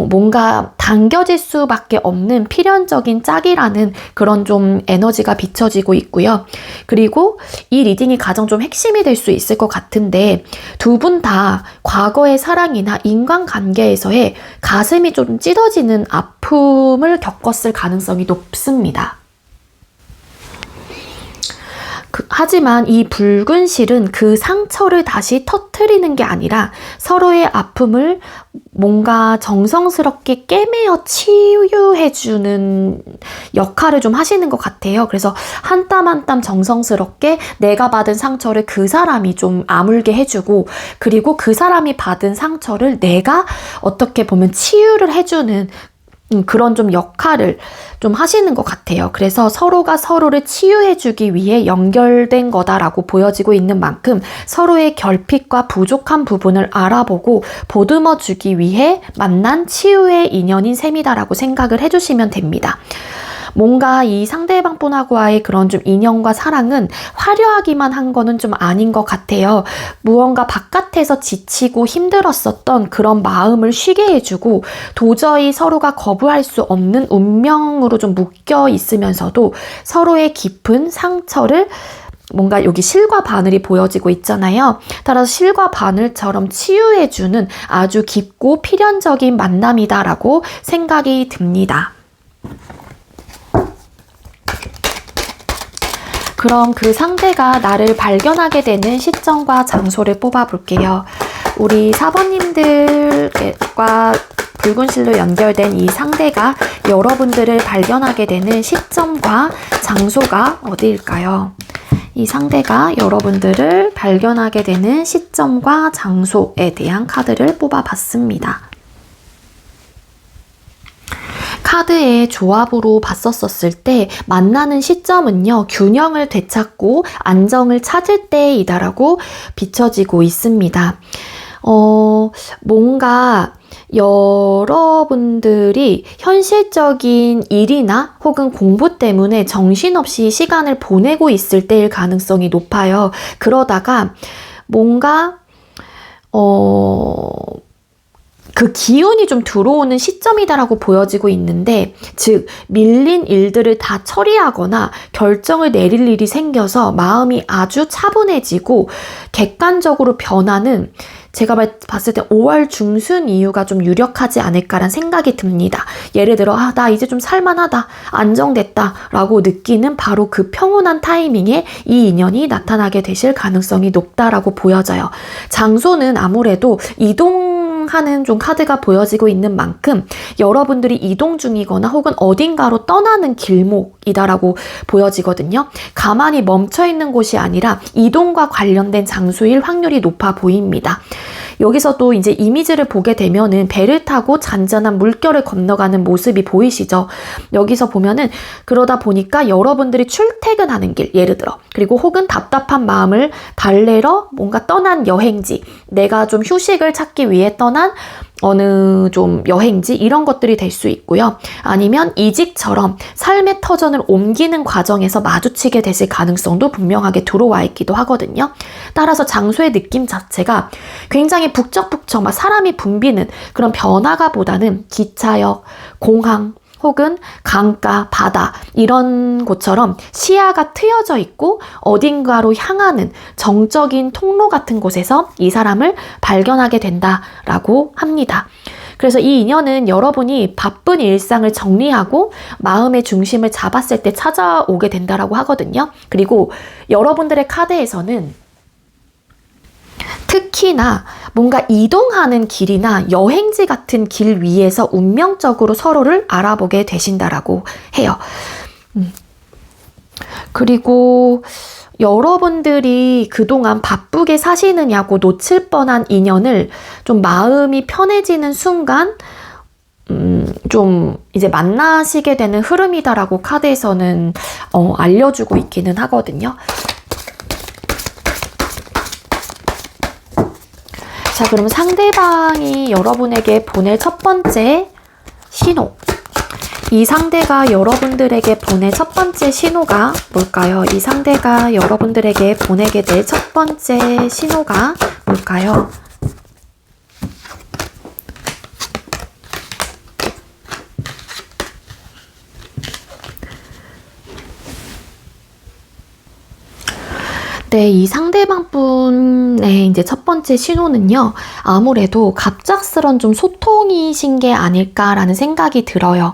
뭔가 당겨질 수밖에 없는 필연적인 짝이라는 그런 좀 에너지가 비춰지고 있고요. 그리고 이 리딩이 가장 좀 핵심이 될 수 있을 것 같은데 두 분 다 과거의 사랑이나 인간관계에서의 가슴이 좀 찢어지는 아픔을 겪었을 가능성이 높습니다. 하지만 이 붉은 실은 그 상처를 다시 터트리는 게 아니라 서로의 아픔을 뭔가 정성스럽게 꿰매어 치유해주는 역할을 좀 하시는 것 같아요. 그래서 한 땀 한 땀 정성스럽게 내가 받은 상처를 그 사람이 좀 아물게 해주고 그리고 그 사람이 받은 상처를 내가 어떻게 보면 치유를 해주는 그런 좀 역할을 좀 하시는 것 같아요. 그래서 서로가 서로를 치유해주기 위해 연결된 거다라고 보여지고 있는 만큼 서로의 결핍과 부족한 부분을 알아보고 보듬어주기 위해 만난 치유의 인연인 셈이다라고 생각을 해주시면 됩니다. 뭔가 이 상대방 분하고의 그런 좀 인연과 사랑은 화려하기만 한 거는 좀 아닌 것 같아요. 무언가 바깥에서 지치고 힘들었었던 그런 마음을 쉬게 해주고 도저히 서로가 거부할 수 없는 운명으로 좀 묶여 있으면서도 서로의 깊은 상처를 뭔가 여기 실과 바늘이 보여지고 있잖아요. 따라서 실과 바늘처럼 치유해주는 아주 깊고 필연적인 만남이다라고 생각이 듭니다. 그럼 그 상대가 나를 발견하게 되는 시점과 장소를 뽑아볼게요. 우리 4번님들과 붉은 실로 연결된 이 상대가 여러분들을 발견하게 되는 시점과 장소가 어디일까요? 이 상대가 여러분들을 발견하게 되는 시점과 장소에 대한 카드를 뽑아봤습니다. 카드의 조합으로 봤었을 때 만나는 시점은요, 균형을 되찾고 안정을 찾을 때이다라고 비춰지고 있습니다. 뭔가 여러분들이 현실적인 일이나 혹은 공부 때문에 정신없이 시간을 보내고 있을 때일 가능성이 높아요. 그러다가 뭔가 그 기운이 좀 들어오는 시점이다라고 보여지고 있는데, 즉 밀린 일들을 다 처리하거나 결정을 내릴 일이 생겨서 마음이 아주 차분해지고 객관적으로 변하는, 제가 봤을 때 5월 중순 이후가 좀 유력하지 않을까라는 생각이 듭니다. 예를 들어 나 이제 좀 살만하다, 안정됐다 라고 느끼는 바로 그 평온한 타이밍에 이 인연이 나타나게 되실 가능성이 높다라고 보여져요. 장소는 아무래도 이동하는 좀 카드가 보여지고 있는 만큼 여러분들이 이동 중이거나 혹은 어딘가로 떠나는 길목이다라고 보여지거든요. 가만히 멈춰있는 곳이 아니라 이동과 관련된 장소일 확률이 높아 보입니다. 여기서도 이제 이미지를 보게 되면은 배를 타고 잔잔한 물결을 건너가는 모습이 보이시죠? 여기서 보면은 그러다 보니까 여러분들이 출퇴근하는 길, 예를 들어, 그리고 혹은 답답한 마음을 달래러 뭔가 떠난 여행지, 내가 좀 휴식을 찾기 위해 떠난 어느 좀 여행지, 이런 것들이 될 수 있고요. 아니면 이직처럼 삶의 터전을 옮기는 과정에서 마주치게 되실 가능성도 분명하게 들어와 있기도 하거든요. 따라서 장소의 느낌 자체가 굉장히 북적북적 막 사람이 붐비는 그런 변화가 보다는 기차역, 공항, 혹은 강가, 바다 이런 곳처럼 시야가 트여져 있고 어딘가로 향하는 정적인 통로 같은 곳에서 이 사람을 발견하게 된다라고 합니다. 그래서 이 인연은 여러분이 바쁜 일상을 정리하고 마음의 중심을 잡았을 때 찾아오게 된다라고 하거든요. 그리고 여러분들의 카드에서는 특히나 뭔가 이동하는 길이나 여행지 같은 길 위에서 운명적으로 서로를 알아보게 되신다라고 해요. 그리고 여러분들이 그동안 바쁘게 사시느냐고 놓칠 뻔한 인연을 좀 마음이 편해지는 순간 좀 이제 만나시게 되는 흐름이다라고 카드에서는 알려주고 있기는 하거든요. 자, 그럼 상대방이 여러분에게 보낼 첫 번째 신호. 이 상대가 여러분들에게 보낼 첫 번째 신호가 뭘까요? 이 상대가 여러분들에게 보내게 될 첫 번째 신호가 뭘까요? 네, 이 상대방 분의 이제 첫 번째 신호는요, 아무래도 갑작스런 좀 소통이신 게 아닐까라는 생각이 들어요.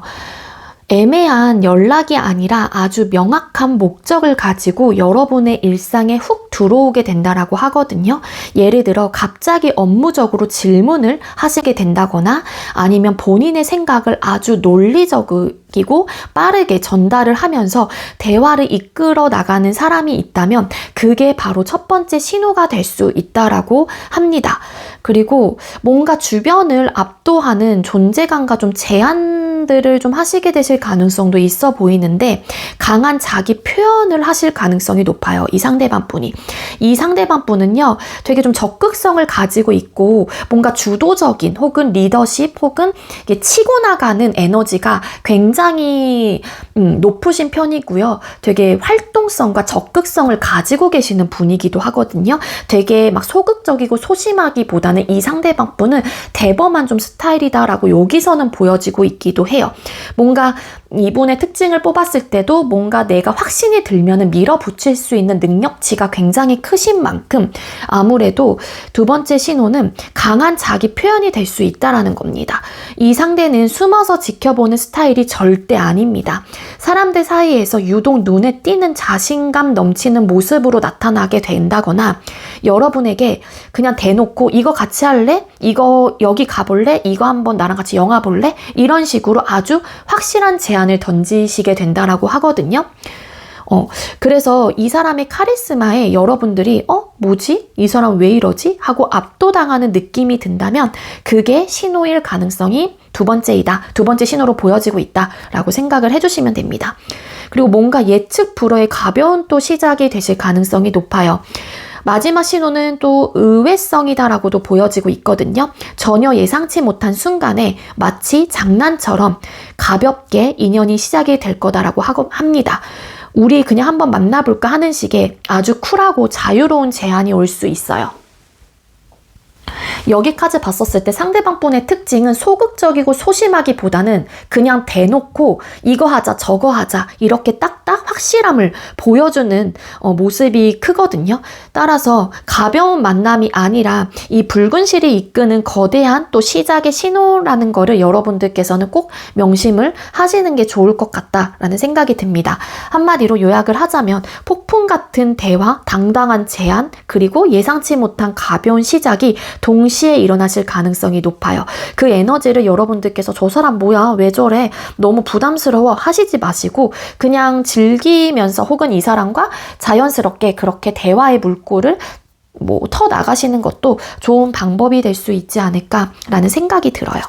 애매한 연락이 아니라 아주 명확한 목적을 가지고 여러분의 일상에 훅 들어오게 된다라고 하거든요. 예를 들어 갑자기 업무적으로 질문을 하시게 된다거나 아니면 본인의 생각을 아주 논리적이고 빠르게 전달을 하면서 대화를 이끌어 나가는 사람이 있다면 그게 바로 첫 번째 신호가 될 수 있다라고 합니다. 그리고 뭔가 주변을 압도하는 존재감과 좀 제한들을 좀 하시게 되실 가능성도 있어 보이는데 강한 자기 표현을 하실 가능성이 높아요. 이 상대방 분이. 이 상대방 분은요, 되게 좀 적극성을 가지고 있고 뭔가 주도적인 혹은 리더십 혹은 치고 나가는 에너지가 굉장히 높으신 편이고요. 되게 활동성과 적극성을 가지고 계시는 분이기도 하거든요. 되게 막 소극적이고 소심하기보다는 이 상대방 분은 대범한 좀 스타일이다라고 여기서는 보여지고 있기도 해요. 뭔가 이분의 특징을 뽑았을 때도 뭔가 내가 확신이 들면은 밀어붙일 수 있는 능력치가 굉장히 크신 만큼 아무래도 두 번째 신호는 강한 자기 표현이 될 수 있다라는 겁니다. 이 상대는 숨어서 지켜보는 스타일이 절대 아닙니다. 사람들 사이에서 유독 눈에 띄는 자신감 넘치는 모습으로 나타나게 된다거나 여러분에게 그냥 대놓고 이거 같이 할래? 이거 여기 가볼래? 이거 한번 나랑 같이 영화 볼래? 이런 식으로 아주 확실한 제안을 던지시게 된다라고 하거든요. 그래서 이 사람의 카리스마에 여러분들이 뭐지? 이 사람 왜 이러지? 하고 압도당하는 느낌이 든다면 그게 신호일 가능성이 두 번째이다. 두 번째 신호로 보여지고 있다라고 생각을 해주시면 됩니다. 그리고 뭔가 예측 불허의 가벼운 또 시작이 되실 가능성이 높아요. 마지막 신호는 또 의외성이다라고도 보여지고 있거든요. 전혀 예상치 못한 순간에 마치 장난처럼 가볍게 인연이 시작이 될 거다라고 합니다. 우리 그냥 한번 만나볼까 하는 식의 아주 쿨하고 자유로운 제안이 올 수 있어요. 여기까지 봤었을 때 상대방 분의 특징은 소극적이고 소심하기보다는 그냥 대놓고 이거 하자 저거 하자 이렇게 딱딱 확실함을 보여주는 모습이 크거든요. 따라서 가벼운 만남이 아니라 이 붉은 실이 이끄는 거대한 또 시작의 신호라는 거를 여러분들께서는 꼭 명심을 하시는 게 좋을 것 같다라는 생각이 듭니다. 한마디로 요약을 하자면 폭풍 같은 대화, 당당한 제안, 그리고 예상치 못한 가벼운 시작이 동시에 일어나실 가능성이 높아요. 그 에너지를 여러분들께서 저 사람 뭐야 왜 저래 너무 부담스러워 하시지 마시고 그냥 즐기면서 혹은 이 사람과 자연스럽게 그렇게 대화의 물꼬를 터 나가시는 것도 좋은 방법이 될 수 있지 않을까라는 생각이 들어요.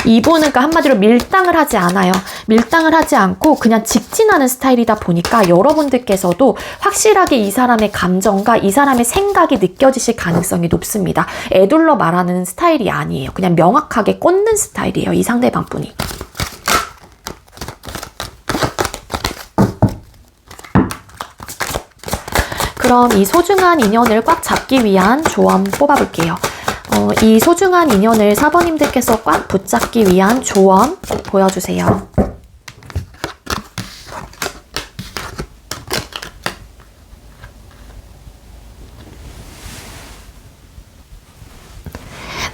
이분은 그러니까 한마디로 밀당을 하지 않아요. 밀당을 하지 않고 그냥 직진하는 스타일이다 보니까 여러분들께서도 확실하게 이 사람의 감정과 이 사람의 생각이 느껴지실 가능성이 높습니다. 애둘러 말하는 스타일이 아니에요. 그냥 명확하게 꽂는 스타일이에요. 이 상대방 분이. 그럼 이 소중한 인연을 꽉 잡기 위한 조언 뽑아볼게요. 이 소중한 인연을 4번님들께서 꽉 붙잡기 위한 조언 보여주세요.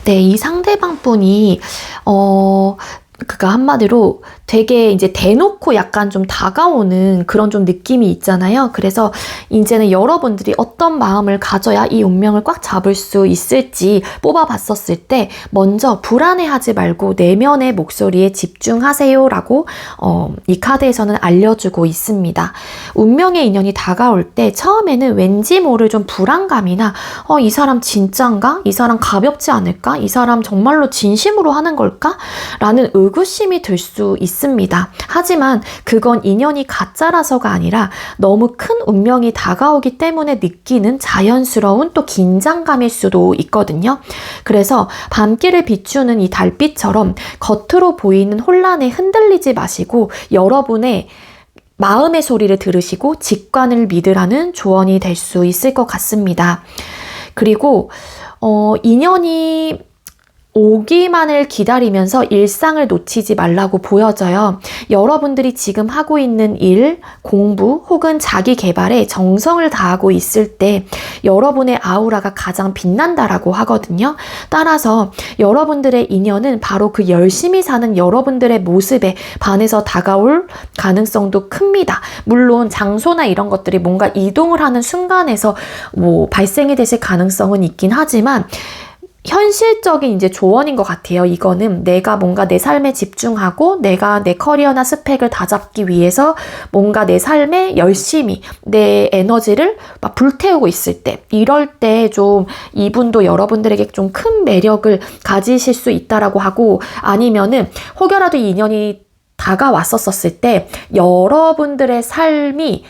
네, 이 상대방 분이 그니까 한마디로 되게 이제 대놓고 약간 좀 다가오는 그런 좀 느낌이 있잖아요. 그래서 이제는 여러분들이 어떤 마음을 가져야 이 운명을 꽉 잡을 수 있을지 뽑아봤었을 때 먼저 불안해하지 말고 내면의 목소리에 집중하세요라고 이 카드에서는 알려주고 있습니다. 운명의 인연이 다가올 때 처음에는 왠지 모를 좀 불안감이나 이 사람 진짠가? 이 사람 가볍지 않을까? 이 사람 정말로 진심으로 하는 걸까? 라는 의구심이 들 수 있습니다. 하지만 그건 인연이 가짜라서가 아니라 너무 큰 운명이 다가오기 때문에 느끼는 자연스러운 또 긴장감일 수도 있거든요. 그래서 밤길을 비추는 이 달빛처럼 겉으로 보이는 혼란에 흔들리지 마시고 여러분의 마음의 소리를 들으시고 직관을 믿으라는 조언이 될 수 있을 것 같습니다. 그리고 인연이 오기만을 기다리면서 일상을 놓치지 말라고 보여져요. 여러분들이 지금 하고 있는 일, 공부 혹은 자기 개발에 정성을 다하고 있을 때 여러분의 아우라가 가장 빛난다라고 하거든요. 따라서 여러분들의 인연은 바로 그 열심히 사는 여러분들의 모습에 반해서 다가올 가능성도 큽니다. 물론 장소나 이런 것들이 뭔가 이동을 하는 순간에서 발생이 되실 가능성은 있긴 하지만 현실적인 이제 조언인 것 같아요. 이거는 내가 뭔가 내 삶에 집중하고 내가 내 커리어나 스펙을 다잡기 위해서 뭔가 내 삶에 열심히 내 에너지를 막 불태우고 있을 때 이럴 때 좀 이분도 여러분들에게 좀 큰 매력을 가지실 수 있다라고 하고 아니면은 혹여라도 이 인연이 다가왔었을 때 여러분들의 삶이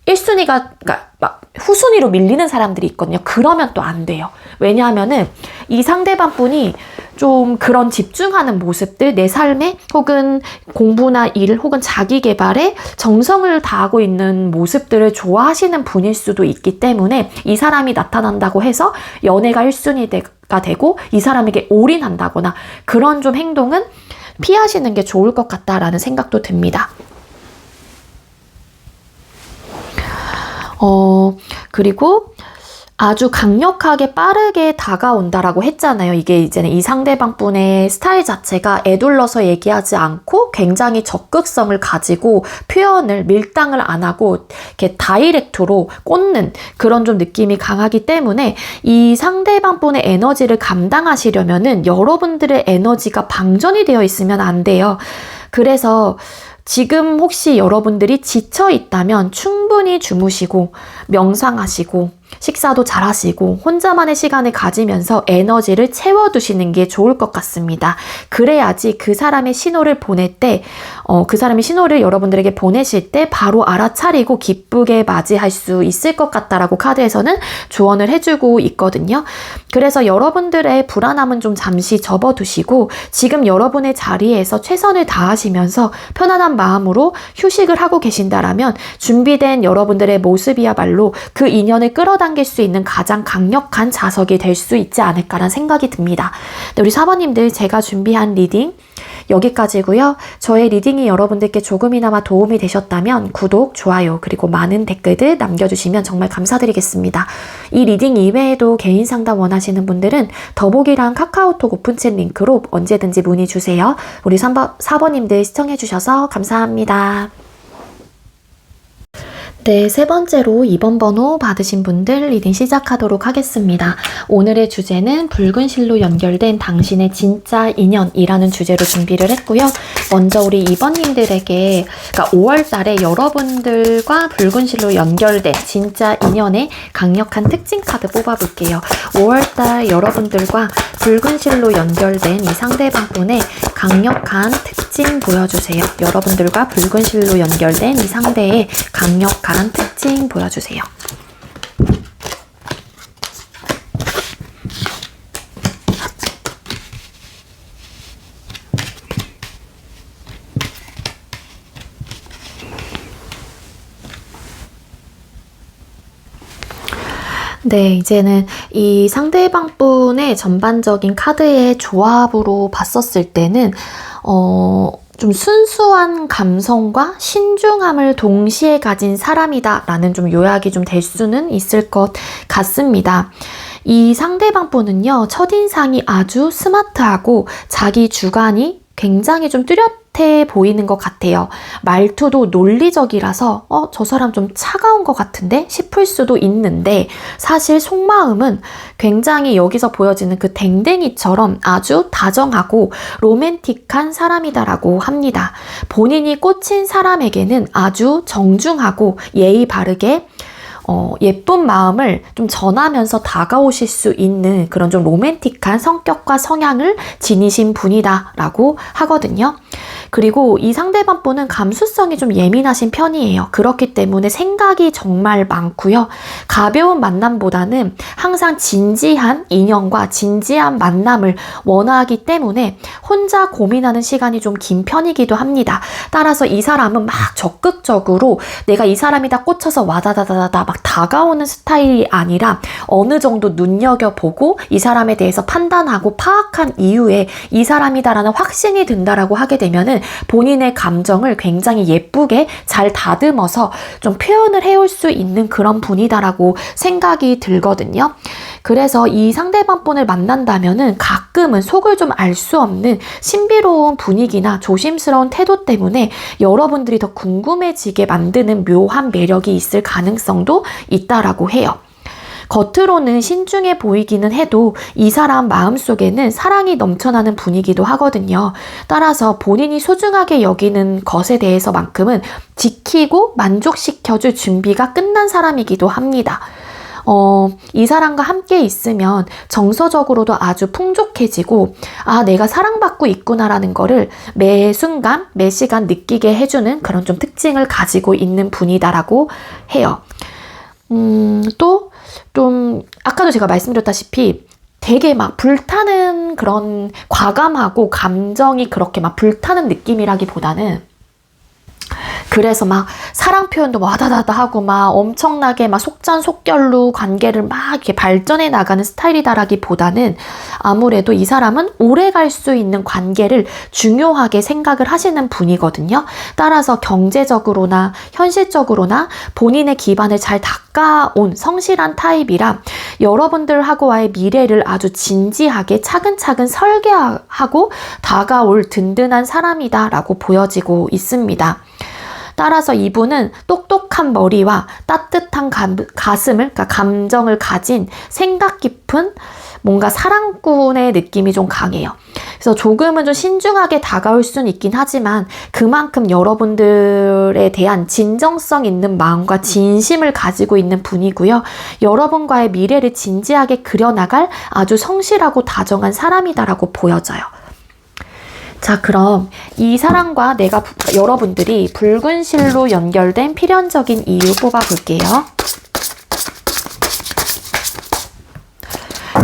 1순위가 그러니까 막 후순위로 밀리는 사람들이 있거든요. 그러면 또 안 돼요. 왜냐하면은 이 상대방 분이 좀 그런 집중하는 모습들, 내 삶에 혹은 공부나 일 혹은 자기 개발에 정성을 다하고 있는 모습들을 좋아하시는 분일 수도 있기 때문에 이 사람이 나타난다고 해서 연애가 1순위가 되고 이 사람에게 올인한다거나 그런 좀 행동은 피하시는 게 좋을 것 같다라는 생각도 듭니다. 그리고 아주 강력하게 빠르게 다가온다라고 했잖아요. 이게 이제는 이 상대방 분의 스타일 자체가 에둘러서 얘기하지 않고 굉장히 적극성을 가지고 표현을 밀당을 안 하고 이렇게 다이렉트로 꽂는 그런 좀 느낌이 강하기 때문에 이 상대방 분의 에너지를 감당하시려면은 여러분들의 에너지가 방전이 되어 있으면 안 돼요. 그래서 지금 혹시 여러분들이 지쳐 있다면 충분히 주무시고 명상하시고 식사도 잘 하시고 혼자만의 시간을 가지면서 에너지를 채워두시는 게 좋을 것 같습니다. 그래야지 그 사람의 신호를 보낼 때, 그 사람의 신호를 여러분들에게 보내실 때 바로 알아차리고 기쁘게 맞이할 수 있을 것 같다라고 카드에서는 조언을 해주고 있거든요. 그래서 여러분들의 불안함은 좀 잠시 접어두시고 지금 여러분의 자리에서 최선을 다하시면서 편안한 마음으로 휴식을 하고 계신다라면 준비된 여러분들의 모습이야말로 그 인연을 끌어당길 수 있는 가장 강력한 자석이 될 수 있지 않을까라는 생각이 듭니다. 네, 우리 사번님들 제가 준비한 리딩 여기까지고요. 저의 리딩이 여러분들께 조금이나마 도움이 되셨다면 구독, 좋아요 그리고 많은 댓글들 남겨주시면 정말 감사드리겠습니다. 이 리딩 이외에도 개인 상담 원하시는 분들은 더보기랑 카카오톡 오픈챗 링크로 언제든지 문의 주세요. 우리 4번님들 시청해주셔서 감사합니다. 네, 세 번째로 2번 번호 받으신 분들 리딩 시작하도록 하겠습니다. 오늘의 주제는 붉은 실로 연결된 당신의 진짜 인연이라는 주제로 준비를 했고요. 먼저 우리 2번님들에게 그러니까 5월 달에 여러분들과 붉은 실로 연결된 진짜 인연의 강력한 특징 카드 뽑아볼게요. 5월 달 여러분들과 붉은 실로 연결된 이 상대방 분의 강력한 특징 보여주세요. 여러분들과 붉은 실로 연결된 이 상대의 강력한 특징 보여주세요. 네, 이제는 이 상대방 분의 전반적인 카드의 조합으로 봤었을 때는 좀 순수한 감성과 신중함을 동시에 가진 사람이다 라는 좀 요약이 좀 될 수는 있을 것 같습니다. 이 상대방 분은요, 첫인상이 아주 스마트하고 자기 주관이 굉장히 좀 뚜렷해 보이는 것 같아요. 말투도 논리적이라서 저 사람 좀 차가운 것 같은데 싶을 수도 있는데 사실 속마음은 굉장히 여기서 보여지는 그 댕댕이처럼 아주 다정하고 로맨틱한 사람이다라고 합니다. 본인이 꽂힌 사람에게는 아주 정중하고 예의 바르게 예쁜 마음을 좀 전하면서 다가오실 수 있는 그런 좀 로맨틱한 성격과 성향을 지니신 분이다라고 하거든요. 그리고 이 상대방 분은 감수성이 좀 예민하신 편이에요. 그렇기 때문에 생각이 정말 많고요. 가벼운 만남보다는 항상 진지한 인연과 진지한 만남을 원하기 때문에 혼자 고민하는 시간이 좀 긴 편이기도 합니다. 따라서 이 사람은 막 적극적으로 내가 이 사람이다 꽂혀서 와다다다다 막 다가오는 스타일이 아니라 어느 정도 눈여겨보고 이 사람에 대해서 판단하고 파악한 이후에 이 사람이다라는 확신이 든다라고 하게 되면은 본인의 감정을 굉장히 예쁘게 잘 다듬어서 좀 표현을 해올 수 있는 그런 분이다라고 생각이 들거든요. 그래서 이 상대방 분을 만난다면은 가끔은 속을 좀 알 수 없는 신비로운 분위기나 조심스러운 태도 때문에 여러분들이 더 궁금해지게 만드는 묘한 매력이 있을 가능성도 있다라고 해요. 겉으로는 신중해 보이기는 해도 이 사람 마음속에는 사랑이 넘쳐나는 분이기도 하거든요. 따라서 본인이 소중하게 여기는 것에 대해서만큼은 지키고 만족시켜줄 준비가 끝난 사람이기도 합니다. 이 사람과 함께 있으면 정서적으로도 아주 풍족해지고 내가 사랑받고 있구나라는 거를 매 순간, 매 시간 느끼게 해주는 그런 좀 특징을 가지고 있는 분이다라고 해요. 또 좀 아까도 제가 말씀드렸다시피 되게 막 불타는 그런 과감하고 감정이 그렇게 막 불타는 느낌이라기보다는 그래서 막 사랑 표현도 와다다다 하고 막 엄청나게 막 속전속결로 관계를 막 이렇게 발전해 나가는 스타일이다라기보다는 아무래도 이 사람은 오래 갈 수 있는 관계를 중요하게 생각을 하시는 분이거든요. 따라서 경제적으로나 현실적으로나 본인의 기반을 잘 닦아온 성실한 타입이라 여러분들하고와의 미래를 아주 진지하게 차근차근 설계하고 다가올 든든한 사람이다라고 보여지고 있습니다. 따라서 이분은 똑똑한 머리와 따뜻한 가슴을, 그러니까 감정을 가진 생각 깊은 뭔가 사랑꾼의 느낌이 좀 강해요. 그래서 조금은 좀 신중하게 다가올 수는 있긴 하지만 그만큼 여러분들에 대한 진정성 있는 마음과 진심을 가지고 있는 분이고요. 여러분과의 미래를 진지하게 그려나갈 아주 성실하고 다정한 사람이다라고 보여져요. 자, 그럼 이 사람과 여러분들이 붉은 실로 연결된 필연적인 이유 뽑아볼게요.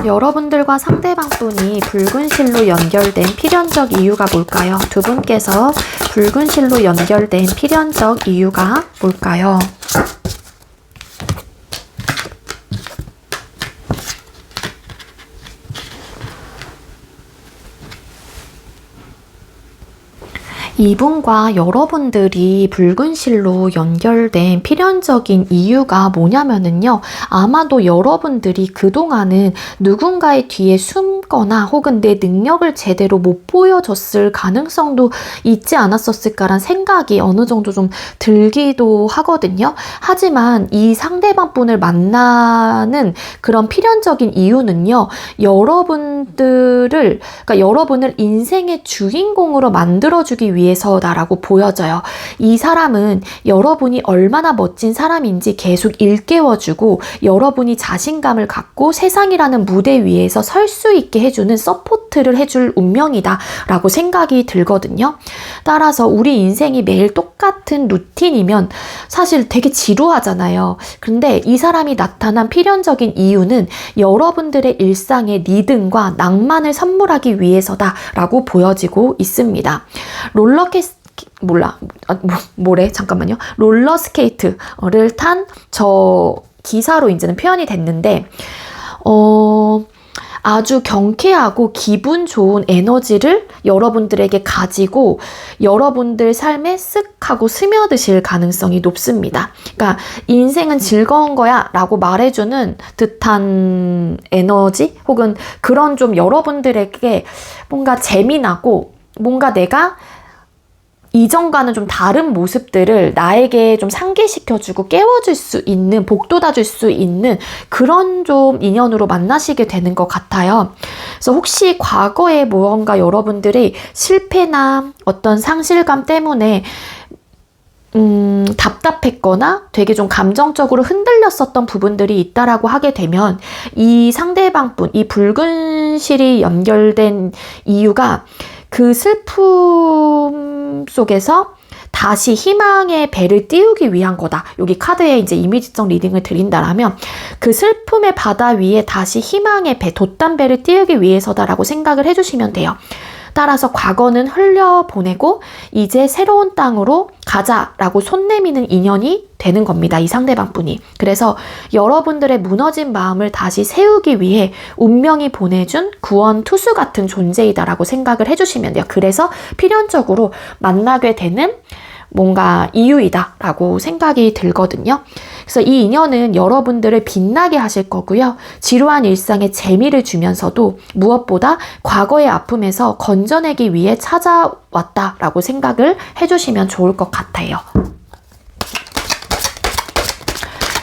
여러분들과 상대방 분이 붉은 실로 연결된 필연적 이유가 뭘까요? 두 분께서 붉은 실로 연결된 필연적 이유가 뭘까요? 이분과 여러분들이 붉은 실로 연결된 필연적인 이유가 뭐냐면은요. 아마도 여러분들이 그동안은 누군가의 뒤에 숨거나 혹은 내 능력을 제대로 못 보여줬을 가능성도 있지 않았었을까란 생각이 어느 정도 좀 들기도 하거든요. 하지만 이 상대방 분을 만나는 그런 필연적인 이유는요. 그러니까 여러분을 인생의 주인공으로 만들어주기 위해서다라고 보여져요. 이 사람은 여러분이 얼마나 멋진 사람인지 계속 일깨워주고 여러분이 자신감을 갖고 세상이라는 무대 위에서 설 수 있게 해주는 서포트를 해줄 운명이다 라고 생각이 들거든요. 따라서 우리 인생이 매일 똑같은 루틴이면 사실 되게 지루하잖아요. 근데 이 사람이 나타난 필연적인 이유는 여러분들의 일상에 리듬과 낭만을 선물하기 위해서다라고 보여지고 있습니다. 롤러스케이트를 탄 저 기사로 이제는 표현이 됐는데, 아주 경쾌하고 기분 좋은 에너지를 여러분들에게 가지고 여러분들 삶에 쓱 하고 스며드실 가능성이 높습니다. 그러니까 인생은 즐거운 거야 라고 말해주는 듯한 에너지 혹은 그런 좀 여러분들에게 뭔가 재미나고 뭔가 내가 이전과는 좀 다른 모습들을 나에게 좀 상기시켜주고 깨워줄 수 있는, 복돋아줄 수 있는 그런 좀 인연으로 만나시게 되는 것 같아요. 그래서 혹시 과거에 무언가 여러분들이 실패나 어떤 상실감 때문에 답답했거나 되게 좀 감정적으로 흔들렸었던 부분들이 있다라고 하게 되면 이 상대방분, 이 붉은 실이 연결된 이유가 그 슬픔 속에서 다시 희망의 배를 띄우기 위한 거다. 여기 카드에 이제 이미지적 리딩을 드린다라면 그 슬픔의 바다 위에 다시 희망의 배, 돛담배를 띄우기 위해서다라고 생각을 해주시면 돼요. 따라서 과거는 흘려보내고 이제 새로운 땅으로 가자라고 손 내미는 인연이 되는 겁니다. 이 상대방 분이. 그래서 여러분들의 무너진 마음을 다시 세우기 위해 운명이 보내준 구원 투수 같은 존재이다라고 생각을 해주시면 돼요. 그래서 필연적으로 만나게 되는 뭔가 이유이다 라고 생각이 들거든요. 그래서 이 인연은 여러분들을 빛나게 하실 거고요. 지루한 일상에 재미를 주면서도 무엇보다 과거의 아픔에서 건져내기 위해 찾아왔다 라고 생각을 해주시면 좋을 것 같아요.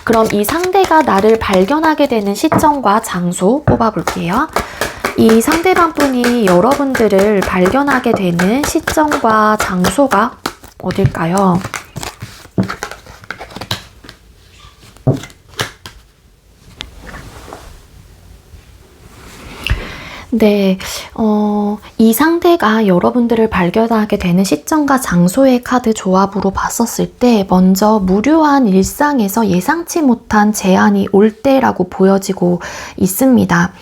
그럼 이 상대가 나를 발견하게 되는 시점과 장소 뽑아볼게요. 이 상대방 분이 여러분들을 발견하게 되는 시점과 장소가 어딜까요? 네, 이 상대가 여러분들을 발견하게 되는 시점과 장소의 카드 조합으로 봤었을 때 먼저 무료한 일상에서 예상치 못한 제안이 올 때라고 보여지고 있습니다.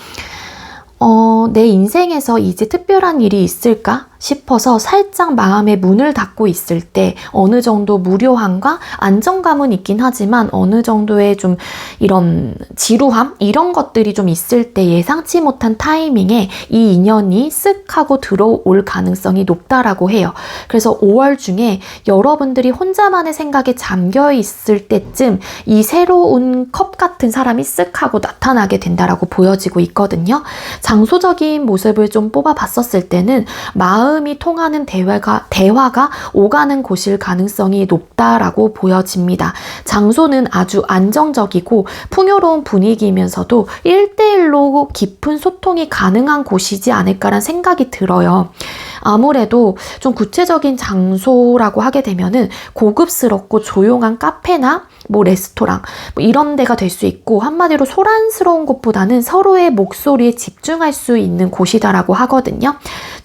내 인생에서 이제 특별한 일이 있을까 싶어서 살짝 마음의 문을 닫고 있을 때 어느 정도 무료함과 안정감은 있긴 하지만 어느 정도의 좀 이런 지루함 이런 것들이 좀 있을 때 예상치 못한 타이밍에 이 인연이 쓱 하고 들어올 가능성이 높다라고 해요. 그래서 5월 중에 여러분들이 혼자만의 생각에 잠겨 있을 때쯤 이 새로운 컵 같은 사람이 쓱 하고 나타나게 된다라고 보여지고 있거든요. 장소적인 모습을 좀 뽑아봤었을 때는 마음이 통하는 대화가 오가는 곳일 가능성이 높다라고 보여집니다. 장소는 아주 안정적이고 풍요로운 분위기이면서도 1대1로 깊은 소통이 가능한 곳이지 않을까라는 생각이 들어요. 아무래도 좀 구체적인 장소라고 하게 되면은 고급스럽고 조용한 카페나 뭐 레스토랑 뭐 이런 데가 될 수 있고 한마디로 소란스러운 곳보다는 서로의 목소리에 집중할 수 있는 곳이다라고 하거든요.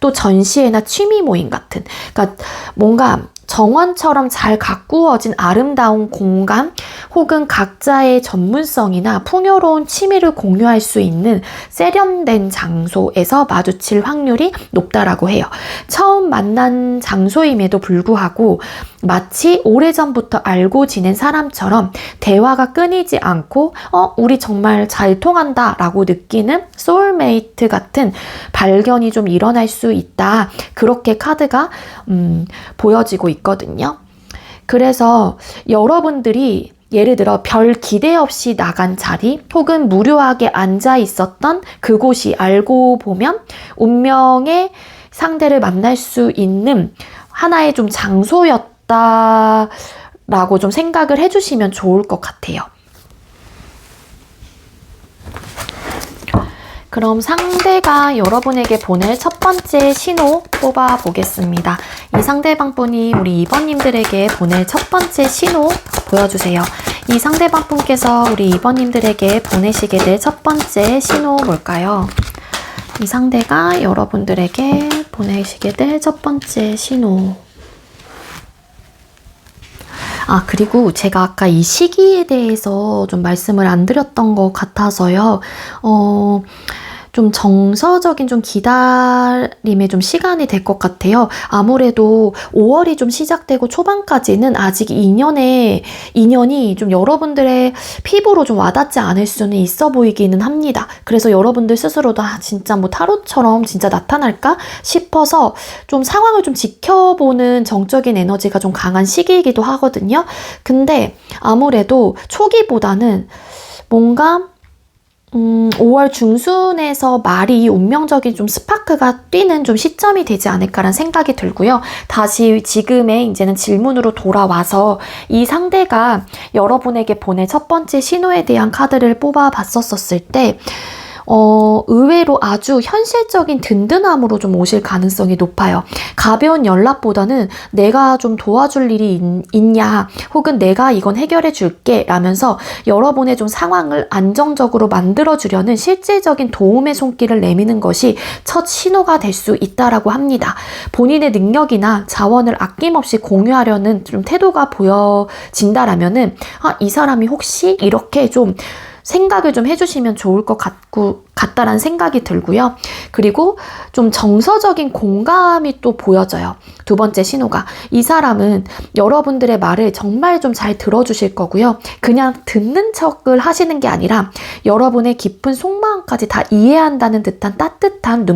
또 전시회나 취미 모임 같은 그러니까 뭔가 정원처럼 잘 가꾸어진 아름다운 공간 혹은 각자의 전문성이나 풍요로운 취미를 공유할 수 있는 세련된 장소에서 마주칠 확률이 높다라고 해요. 처음 만난 장소임에도 불구하고 마치 오래전부터 알고 지낸 사람처럼 대화가 끊이지 않고 우리 정말 잘 통한다 라고 느끼는 소울메이트 같은 발견이 좀 일어날 수 있다. 그렇게 카드가 보여지고 있거든요. 그래서 여러분들이 예를 들어 별 기대 없이 나간 자리 혹은 무료하게 앉아 있었던 그곳이 알고 보면 운명의 상대를 만날 수 있는 하나의 좀 장소였다라고 좀 생각을 해주시면 좋을 것 같아요. 그럼 상대가 여러분에게 보낼 첫 번째 신호 뽑아 보겠습니다. 이 상대방 분이 우리 2번님들에게 보낼 첫 번째 신호 보여주세요. 이 상대방 분께서 우리 2번님들에게 보내시게 될 첫 번째 신호 뭘까요? 이 상대가 여러분들에게 보내시게 될 첫 번째 신호. 그리고 제가 아까 이 시기에 대해서 좀 말씀을 안 드렸던 것 같아서요. 좀 정서적인 좀 기다림의 좀 시간이 될 것 같아요. 아무래도 5월이 좀 시작되고 초반까지는 아직 인연이 좀 여러분들의 피부로 좀 와닿지 않을 수는 있어 보이기는 합니다. 그래서 여러분들 스스로도 진짜 뭐 타로처럼 진짜 나타날까 싶어서 좀 상황을 좀 지켜보는 정적인 에너지가 좀 강한 시기이기도 하거든요. 근데 아무래도 초기보다는 뭔가 5월 중순에서 말이 운명적인 좀 스파크가 뛰는 좀 시점이 되지 않을까라는 생각이 들고요. 다시 지금의 이제는 질문으로 돌아와서 이 상대가 여러분에게 보낸 첫 번째 신호에 대한 카드를 뽑아봤었을 때 의외로 아주 현실적인 든든함으로 좀 오실 가능성이 높아요. 가벼운 연락보다는 내가 좀 도와줄 일이 있냐, 혹은 내가 이건 해결해 줄게 라면서 여러분의 좀 상황을 안정적으로 만들어주려는 실질적인 도움의 손길을 내미는 것이 첫 신호가 될 수 있다라고 합니다. 본인의 능력이나 자원을 아낌없이 공유하려는 좀 태도가 보여진다라면은, 이 사람이 혹시 이렇게 좀 생각을 좀 해주시면 좋을 것 같다라는 생각이 들고요. 그리고 좀 정서적인 공감이 또 보여져요. 두 번째 신호가, 이 사람은 여러분들의 말을 정말 좀 잘 들어주실 거고요. 그냥 듣는 척을 하시는 게 아니라 여러분의 깊은 속마음까지 다 이해한다는 듯한 따뜻한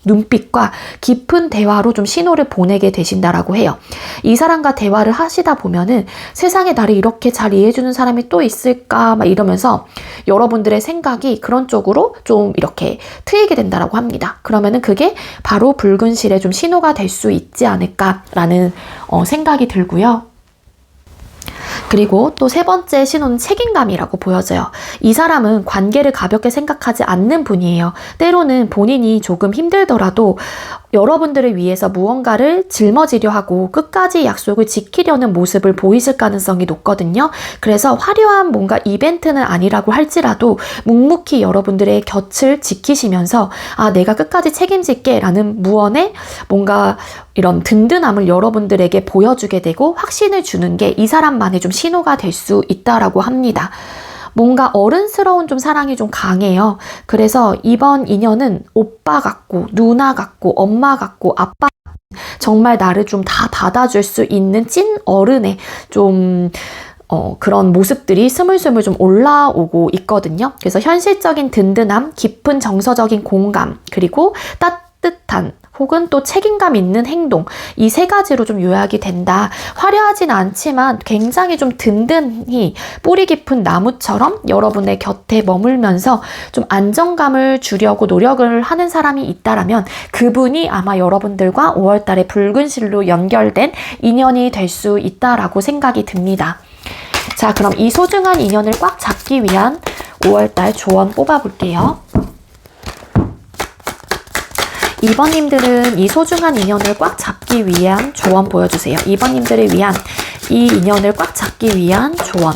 눈빛과 깊은 대화로 좀 신호를 보내게 되신다라고 해요. 이 사람과 대화를 하시다 보면은 세상에 나를 이렇게 잘 이해해주는 사람이 또 있을까 막 이러면서 여러분들의 생각이 그런 쪽으로 좀 이렇게 트이게 된다라고 합니다. 그러면은 그게 바로 붉은 실의 좀 신호가 될 수 있지 않을까라는 생각이 들고요. 그리고 또 세 번째 신호는 책임감이라고 보여져요. 이 사람은 관계를 가볍게 생각하지 않는 분이에요. 때로는 본인이 조금 힘들더라도 여러분들을 위해서 무언가를 짊어지려 하고 끝까지 약속을 지키려는 모습을 보이실 가능성이 높거든요. 그래서 화려한 뭔가 이벤트는 아니라고 할지라도 묵묵히 여러분들의 곁을 지키시면서 내가 끝까지 책임질게 라는 무언의 뭔가 이런 든든함을 여러분들에게 보여주게 되고 확신을 주는 게 이 사람만의 좀 신호가 될 수 있다라고 합니다. 뭔가 어른스러운 좀 사랑이 좀 강해요. 그래서 이번 인연은 오빠 같고 누나 같고 엄마 같고 아빠 정말 나를 좀 다 받아줄 수 있는 찐 어른의 좀 그런 모습들이 스물스물 좀 올라오고 있거든요. 그래서 현실적인 든든함, 깊은 정서적인 공감, 그리고 따뜻한 혹은 또 책임감 있는 행동, 이 세 가지로 좀 요약이 된다. 화려하진 않지만 굉장히 좀 든든히 뿌리 깊은 나무처럼 여러분의 곁에 머물면서 좀 안정감을 주려고 노력을 하는 사람이 있다라면 그분이 아마 여러분들과 5월달에 붉은 실로 연결된 인연이 될 수 있다라고 생각이 듭니다. 자, 그럼 이 소중한 인연을 꽉 잡기 위한 5월달 조언 뽑아볼게요. 2번님들은 이 소중한 인연을 꽉 잡기 위한 조언 보여주세요. 2번님들을 위한 이 인연을 꽉 잡기 위한 조언.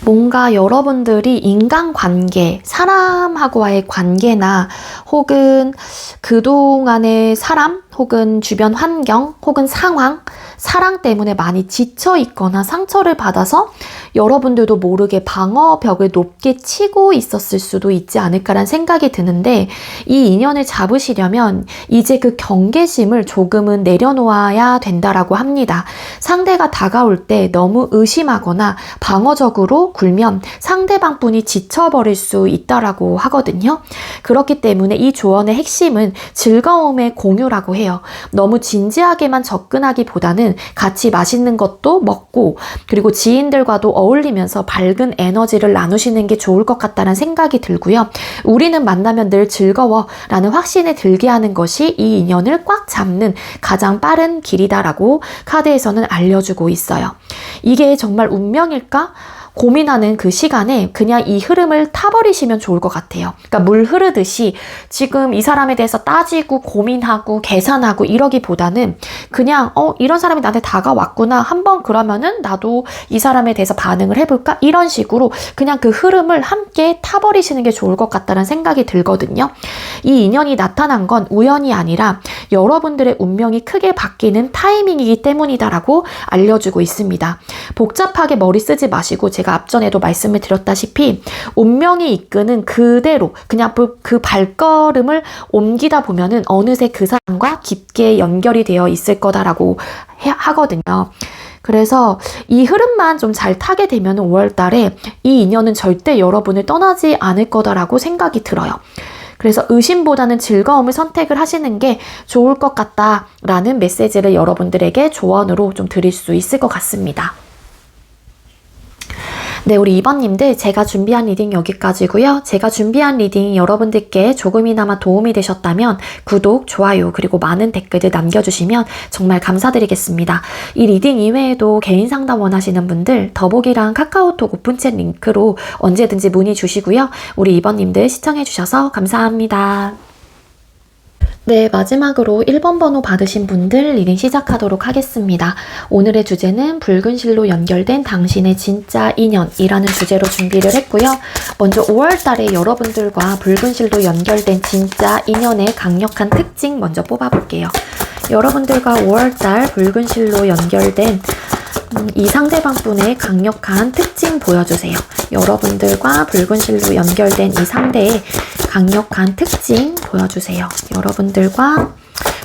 뭔가 여러분들이 인간관계, 사람하고의 관계나 혹은 그동안의 사람, 혹은 주변 환경, 혹은 상황, 사랑 때문에 많이 지쳐 있거나 상처를 받아서 여러분들도 모르게 방어벽을 높게 치고 있었을 수도 있지 않을까라는 생각이 드는데, 이 인연을 잡으시려면 이제 그 경계심을 조금은 내려놓아야 된다라고 합니다. 상대가 다가올 때 너무 의심하거나 방어적으로 굴면 상대방분이 지쳐버릴 수 있다라고 하거든요. 그렇기 때문에 이 조언의 핵심은 즐거움의 공유라고 해요. 너무 진지하게만 접근하기보다는 같이 맛있는 것도 먹고, 그리고 지인들과도 어울리면서 밝은 에너지를 나누시는 게 좋을 것 같다는 생각이 들고요. 우리는 만나면 늘 즐거워 라는 확신을 들게 하는 것이 이 인연을 꽉 잡는 가장 빠른 길이다라고 카드에서는 알려주고 있어요. 이게 정말 운명일까? 고민하는 그 시간에 그냥 이 흐름을 타버리시면 좋을 것 같아요. 그러니까 물 흐르듯이 지금 이 사람에 대해서 따지고 고민하고 계산하고 이러기보다는 그냥 이런 사람이 나한테 다가왔구나, 한번 그러면은 나도 이 사람에 대해서 반응을 해볼까, 이런 식으로 그냥 그 흐름을 함께 타버리시는 게 좋을 것 같다는 생각이 들거든요. 이 인연이 나타난 건 우연이 아니라 여러분들의 운명이 크게 바뀌는 타이밍이기 때문이다라고 알려주고 있습니다. 복잡하게 머리 쓰지 마시고, 제가 앞전에도 말씀을 드렸다시피 운명이 이끄는 그대로 그냥 그 발걸음을 옮기다 보면은 어느새 그 사람과 깊게 연결이 되어 있을 거다라고 하거든요. 그래서 이 흐름만 좀 잘 타게 되면 5월 달에 이 인연은 절대 여러분을 떠나지 않을 거다라고 생각이 들어요. 그래서 의심보다는 즐거움을 선택을 하시는 게 좋을 것 같다라는 메시지를 여러분들에게 조언으로 좀 드릴 수 있을 것 같습니다. 네, 우리 2번님들 제가 준비한 리딩 여기까지고요. 제가 준비한 리딩이 여러분들께 조금이나마 도움이 되셨다면 구독, 좋아요, 그리고 많은 댓글들 남겨주시면 정말 감사드리겠습니다. 이 리딩 이외에도 개인 상담 원하시는 분들 더보기랑 카카오톡 오픈챗 링크로 언제든지 문의 주시고요. 우리 2번님들 시청해주셔서 감사합니다. 네, 마지막으로 1번 번호 받으신 분들 리딩 시작하도록 하겠습니다. 오늘의 주제는 붉은 실로 연결된 당신의 진짜 인연이라는 주제로 준비를 했고요. 먼저 5월 달에 여러분들과 붉은 실로 연결된 진짜 인연의 강력한 특징 먼저 뽑아볼게요. 여러분들과 5월 달 붉은 실로 연결된 이 상대방분의 강력한 특징 보여주세요. 여러분들과 붉은 실로 연결된 이 상대의 강력한 특징 보여주세요. 여러분들과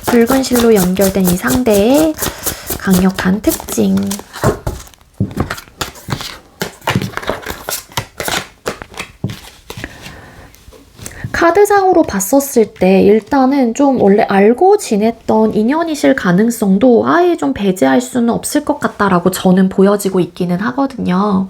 붉은 실로 연결된 이 상대의 강력한 특징. 카드상으로 봤었을 때 일단은 좀 원래 알고 지냈던 인연이실 가능성도 아예 좀 배제할 수는 없을 것 같다라고 저는 보여지고 있기는 하거든요.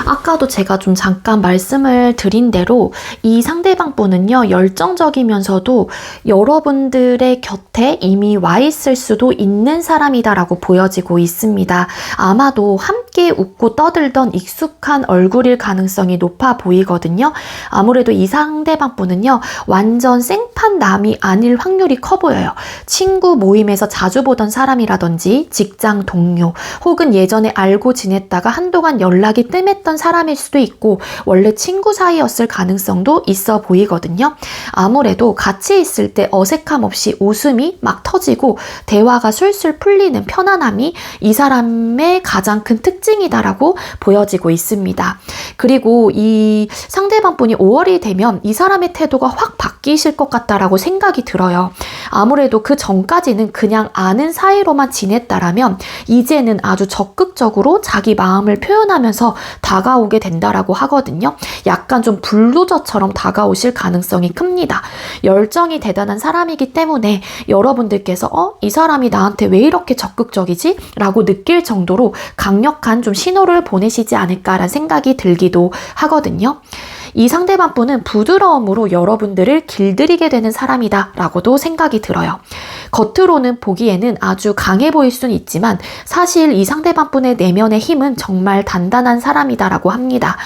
아까도 제가 좀 잠깐 말씀을 드린 대로 이 상대방 분은요, 열정적이면서도 여러분들의 곁에 이미 와 있을 수도 있는 사람이다라고 보여지고 있습니다. 아마도 함께 웃고 떠들던 익숙한 얼굴일 가능성이 높아 보이거든요. 아무래도 이 상대방 분은요, 완전 생판남이 아닐 확률이 커 보여요. 친구 모임에서 자주 보던 사람이라든지 직장 동료 혹은 예전에 알고 지냈다가 한동안 연락이 뜸했던 사람일 수도 있고 원래 친구 사이였을 가능성도 있어 보이거든요. 아무래도 같이 있을 때 어색함 없이 웃음이 막 터지고 대화가 술술 풀리는 편안함이 이 사람의 가장 큰 특징이다라고 보여지고 있습니다. 그리고 이 상대방 분이 5월이 되면 이 사람의 태도가 확 바뀌실 것 같다라고 생각이 들어요. 아무래도 그 전까지는 그냥 아는 사이로만 지냈다라면 이제는 아주 적극적으로 자기 마음을 표현하면서 다가오게 된다라고 하거든요. 약간 좀 불도저처럼 다가오실 가능성이 큽니다. 열정이 대단한 사람이기 때문에 여러분들께서 이 사람이 나한테 왜 이렇게 적극적이지? 라고 느낄 정도로 강력한 좀 신호를 보내시지 않을까라는 생각이 들기도 하거든요. 이 상대방 분은 부드러움으로 여러분들을 길들이게 되는 사람이다 라고도 생각이 들어요. 겉으로는 보기에는 아주 강해 보일 수는 있지만 사실 이 상대방 분의 내면의 힘은 정말 단단한 사람이다 라고 합니다.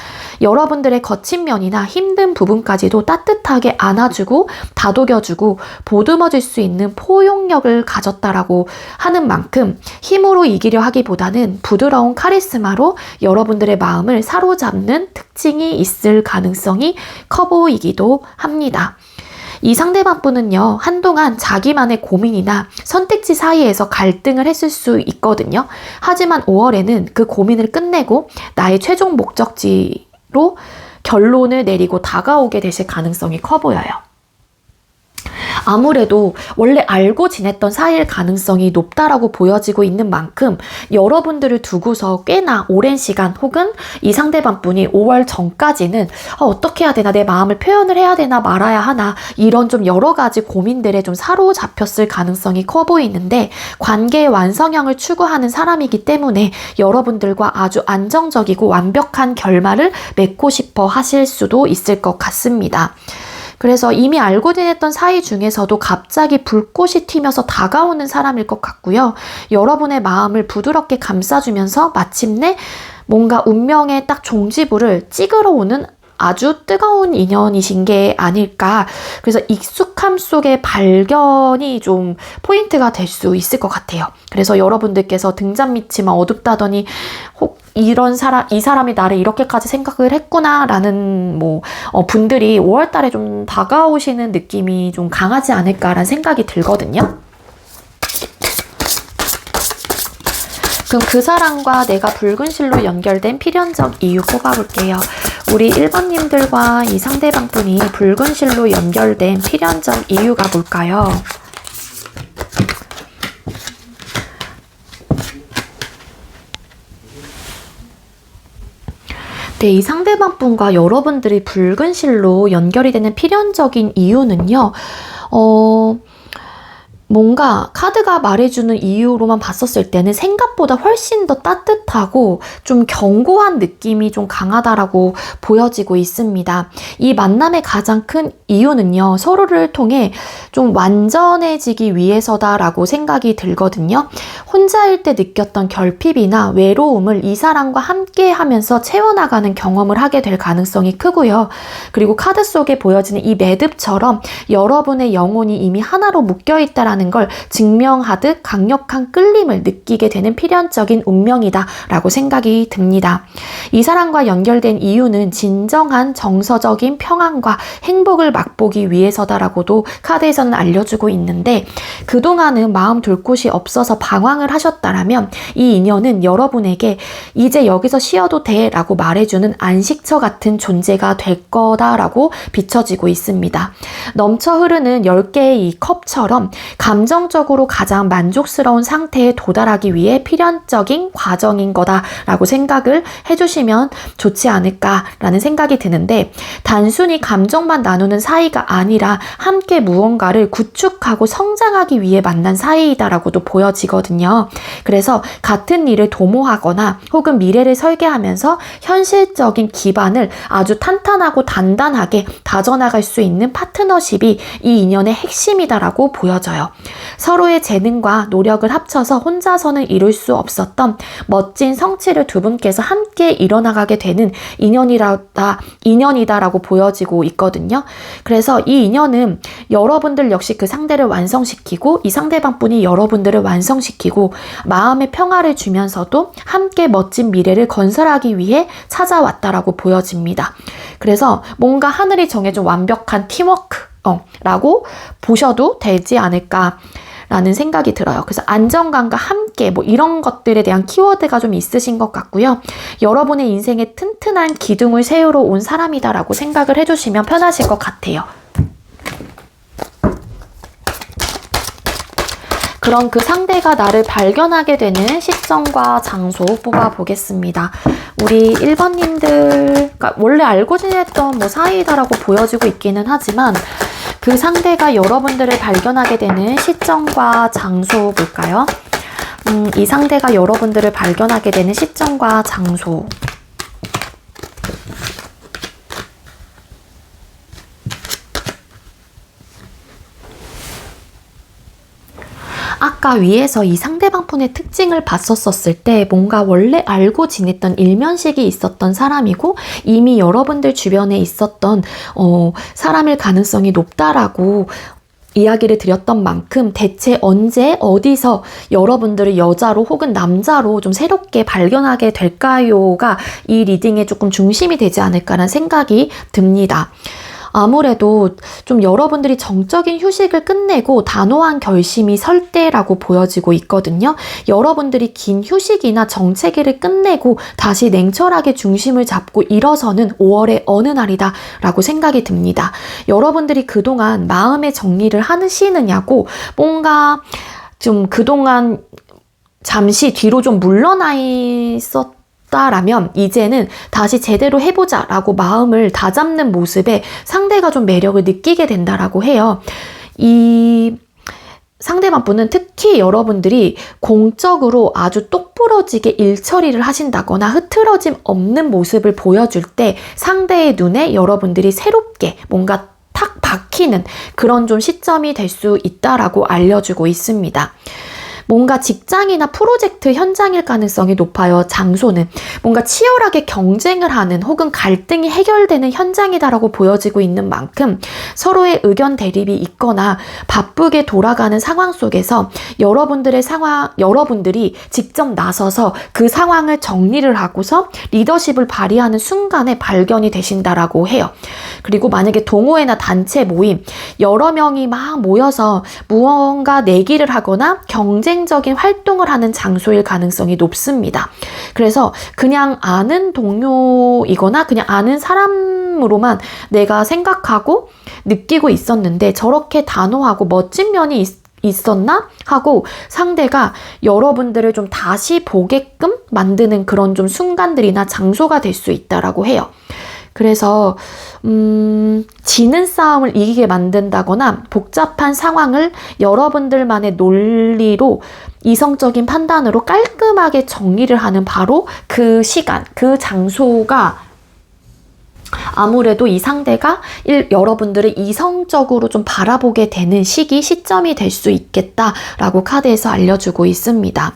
여러분들의 거친 면이나 힘든 부분까지도 따뜻하게 안아주고 다독여주고 보듬어줄 수 있는 포용력을 가졌다라고 하는 만큼 힘으로 이기려 하기보다는 부드러운 카리스마로 여러분들의 마음을 사로잡는 특징이 있을 가능성이 커 보이기도 합니다. 이 상대방 분은요, 한동안 자기만의 고민이나 선택지 사이에서 갈등을 했을 수 있거든요. 하지만 5월에는 그 고민을 끝내고 나의 최종 목적지로 결론을 내리고 다가오게 되실 가능성이 커 보여요. 아무래도 원래 알고 지냈던 사이일 가능성이 높다라고 보여지고 있는 만큼 여러분들을 두고서 꽤나 오랜 시간 혹은 이 상대방 분이 5월 전까지는 어떻게 해야 되나, 내 마음을 표현을 해야 되나 말아야 하나, 이런 좀 여러 가지 고민들에 좀 사로잡혔을 가능성이 커 보이는데 관계의 완성형을 추구하는 사람이기 때문에 여러분들과 아주 안정적이고 완벽한 결말을 맺고 싶어 하실 수도 있을 것 같습니다. 그래서 이미 알고 지냈던 사이 중에서도 갑자기 불꽃이 튀면서 다가오는 사람일 것 같고요. 여러분의 마음을 부드럽게 감싸주면서 마침내 뭔가 운명의 딱 종지부를 찍으러 오는 아주 뜨거운 인연이신 게 아닐까. 그래서 익숙함 속의 발견이 좀 포인트가 될 수 있을 것 같아요. 그래서 여러분들께서 등잔 밑이 막 어둡다더니 혹 이 사람이 나를 이렇게까지 생각을 했구나라는 분들이 5월 달에 좀 다가오시는 느낌이 좀 강하지 않을까라는 생각이 들거든요. 그럼 그 사람과 내가 붉은 실로 연결된 필연적 이유 뽑아볼게요. 우리 1번님들과 이 상대방 분이 붉은 실로 연결된 필연적 이유가 뭘까요? 네, 이 상대방 분과 여러분들이 붉은 실로 연결이 되는 필연적인 이유는요, 뭔가 카드가 말해주는 이유로만 봤었을 때는 생각보다 훨씬 더 따뜻하고 좀 견고한 느낌이 좀 강하다라고 보여지고 있습니다. 이 만남의 가장 큰 이유는요, 서로를 통해 좀 완전해지기 위해서다라고 생각이 들거든요. 혼자일 때 느꼈던 결핍이나 외로움을 이 사람과 함께 하면서 채워나가는 경험을 하게 될 가능성이 크고요. 그리고 카드 속에 보여지는 이 매듭처럼 여러분의 영혼이 이미 하나로 묶여있다라는 걸 증명하듯 강력한 끌림을 느끼게 되는 필연적인 운명이다 라고 생각이 듭니다. 이 사람과 연결된 이유는 진정한 정서적인 평안과 행복을 맛보기 위해서다라고도 카드에서는 알려주고 있는데, 그동안은 마음 둘 곳이 없어서 방황을 하셨다라면 이 인연은 여러분에게 이제 여기서 쉬어도 돼 라고 말해주는 안식처 같은 존재가 될 거다라고 비춰지고 있습니다. 넘쳐 흐르는 10개의 이 컵처럼 감정적으로 가장 만족스러운 상태에 도달하기 위해 필연적인 과정인 거다라고 생각을 해주시면 좋지 않을까라는 생각이 드는데, 단순히 감정만 나누는 사이가 아니라 함께 무언가를 구축하고 성장하기 위해 만난 사이다라고도 보여지거든요. 그래서 같은 일을 도모하거나 혹은 미래를 설계하면서 현실적인 기반을 아주 탄탄하고 단단하게 다져나갈 수 있는 파트너십이 이 인연의 핵심이다라고 보여져요. 서로의 재능과 노력을 합쳐서 혼자서는 이룰 수 없었던 멋진 성취를 두 분께서 함께 이뤄나가게 되는 인연이다라고 보여지고 있거든요. 그래서 이 인연은 여러분들 역시 그 상대를 완성시키고 이 상대방 분이 여러분들을 완성시키고 마음의 평화를 주면서도 함께 멋진 미래를 건설하기 위해 찾아왔다라고 보여집니다. 그래서 뭔가 하늘이 정해준 완벽한 팀워크 라고 보셔도 되지 않을까 라는 생각이 들어요. 그래서 안정감과 함께 뭐 이런 것들에 대한 키워드가 좀 있으신 것 같고요. 여러분의 인생에 튼튼한 기둥을 세우러 온 사람이다라고 생각을 해주시면 편하실 것 같아요. 그럼 그 상대가 나를 발견하게 되는 시점과 장소 뽑아보겠습니다. 우리 1번님들, 그러니까 원래 알고 지냈던 뭐 사이다라고 보여지고 있기는 하지만 그 상대가 여러분들을 발견하게 되는 시점과 장소 볼까요? 이 상대가 여러분들을 발견하게 되는 시점과 장소. 아까 위에서 이 상대방 분의 특징을 봤었을 때 뭔가 원래 알고 지냈던 일면식이 있었던 사람이고 이미 여러분들 주변에 있었던 사람일 가능성이 높다라고 이야기를 드렸던 만큼 대체 언제 어디서 여러분들을 여자로 혹은 남자로 좀 새롭게 발견하게 될까요가 이 리딩의 조금 중심이 되지 않을까라는 생각이 듭니다. 아무래도 좀 여러분들이 정적인 휴식을 끝내고 단호한 결심이 설 때라고 보여지고 있거든요. 여러분들이 긴 휴식이나 정체기를 끝내고 다시 냉철하게 중심을 잡고 일어서는 5월의 어느 날이다 라고 생각이 듭니다. 여러분들이 그동안 마음의 정리를 하시느냐고 뭔가 좀 그동안 잠시 뒤로 좀 물러나 있었다라면 이제는 다시 제대로 해보자 라고 마음을 다잡는 모습에 상대가 좀 매력을 느끼게 된다라고 해요. 이 상대방 분은 특히 여러분들이 공적으로 아주 똑부러지게 일 처리를 하신다거나 흐트러짐 없는 모습을 보여줄 때 상대의 눈에 여러분들이 새롭게 뭔가 탁 박히는 그런 좀 시점이 될 수 있다라고 알려주고 있습니다. 뭔가 직장이나 프로젝트 현장일 가능성이 높아요. 장소는 뭔가 치열하게 경쟁을 하는 혹은 갈등이 해결되는 현장이다라고 보여지고 있는 만큼 서로의 의견 대립이 있거나 바쁘게 돌아가는 상황 속에서 여러분들이 직접 나서서 그 상황을 정리를 하고서 리더십을 발휘하는 순간에 발견이 되신다라고 해요. 그리고 만약에 동호회나 단체 모임 여러 명이 막 모여서 무언가 내기를 하거나 경쟁적인 활동을 하는 장소일 가능성이 높습니다. 그래서 그냥 아는 동료이거나 그냥 아는 사람으로만 내가 생각하고 느끼고 있었는데 저렇게 단호하고 멋진 면이 있었나? 하고 상대가 여러분들을 좀 다시 보게끔 만드는 그런 좀 순간들이나 장소가 될 수 있다라고 해요. 그래서 지는 싸움을 이기게 만든다거나 복잡한 상황을 여러분들만의 논리로 이성적인 판단으로 깔끔하게 정리를 하는 바로 그 시간, 그 장소가 아무래도 이 상대가 여러분들을 이성적으로 좀 바라보게 되는 시점이 될 수 있겠다라고 카드에서 알려주고 있습니다.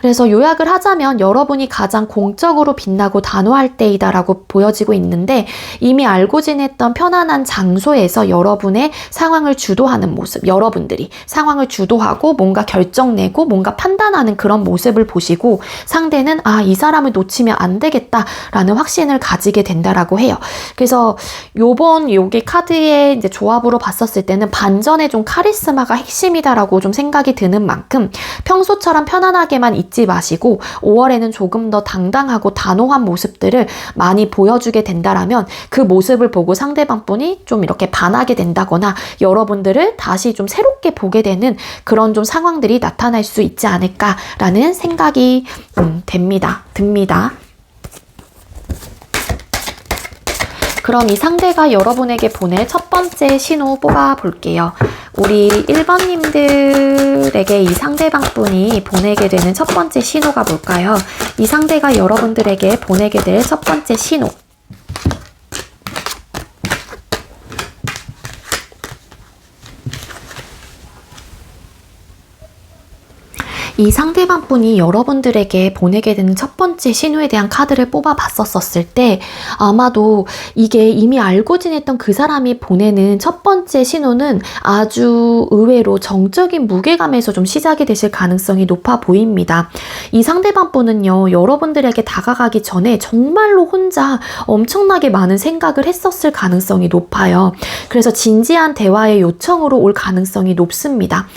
그래서 요약을 하자면 여러분이 가장 공적으로 빛나고 단호할 때이다라고 보여지고 있는데 이미 알고 지냈던 편안한 장소에서 여러분의 상황을 주도하는 모습, 여러분들이 상황을 주도하고 뭔가 결정내고 뭔가 판단하는 그런 모습을 보시고 상대는 이 사람을 놓치면 안 되겠다라는 확신을 가지게 된다라고 해요. 그래서 요게 카드의 이제 조합으로 봤었을 때는 반전에 좀 카리스마가 핵심이다라고 좀 생각이 드는 만큼 평소처럼 편안하게만 잊지 마시고 5월에는 조금 더 당당하고 단호한 모습들을 많이 보여주게 된다라면 그 모습을 보고 상대방 분이 좀 이렇게 반하게 된다거나 여러분들을 다시 좀 새롭게 보게 되는 그런 좀 상황들이 나타날 수 있지 않을까라는 생각이 듭니다. 그럼 이 상대가 여러분에게 보낼 첫 번째 신호 뽑아 볼게요. 우리 1번님들에게 이 상대방 분이 보내게 되는 첫 번째 신호가 뭘까요? 이 상대가 여러분들에게 보내게 될 첫 번째 신호. 이 상대방 분이 여러분들에게 보내게 되는 첫 번째 신호에 대한 카드를 뽑아 봤었을 때 아마도 이게 이미 알고 지냈던 그 사람이 보내는 첫 번째 신호는 아주 의외로 정적인 무게감에서 좀 시작이 되실 가능성이 높아 보입니다. 이 상대방 분은요, 여러분들에게 다가가기 전에 정말로 혼자 엄청나게 많은 생각을 했었을 가능성이 높아요. 그래서 진지한 대화의 요청으로 올 가능성이 높습니다.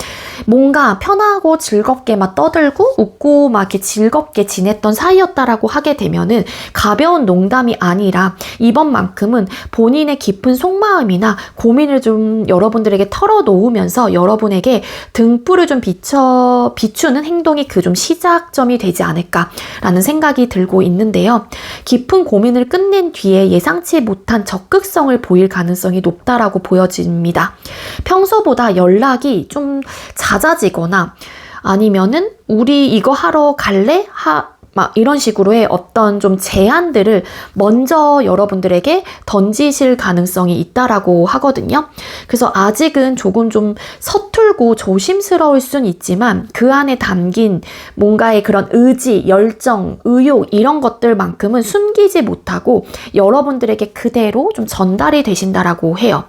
뭔가 편하고 즐겁게 막 떠들고 웃고 막 이렇게 즐겁게 지냈던 사이였다라고 하게 되면은 가벼운 농담이 아니라 이번만큼은 본인의 깊은 속마음이나 고민을 좀 여러분들에게 털어놓으면서 여러분에게 등불을 좀 비추는 행동이 그 좀 시작점이 되지 않을까라는 생각이 들고 있는데요. 깊은 고민을 끝낸 뒤에 예상치 못한 적극성을 보일 가능성이 높다라고 보여집니다. 평소보다 연락이 좀 잦아지거나 아니면은 우리 이거 하러 갈래? 막 이런 식으로의 어떤 좀 제안들을 먼저 여러분들에게 던지실 가능성이 있다라고 하거든요. 그래서 아직은 조금 좀 서툴고 조심스러울 순 있지만 그 안에 담긴 뭔가의 그런 의지, 열정, 의욕 이런 것들만큼은 숨기지 못하고 여러분들에게 그대로 좀 전달이 되신다라고 해요.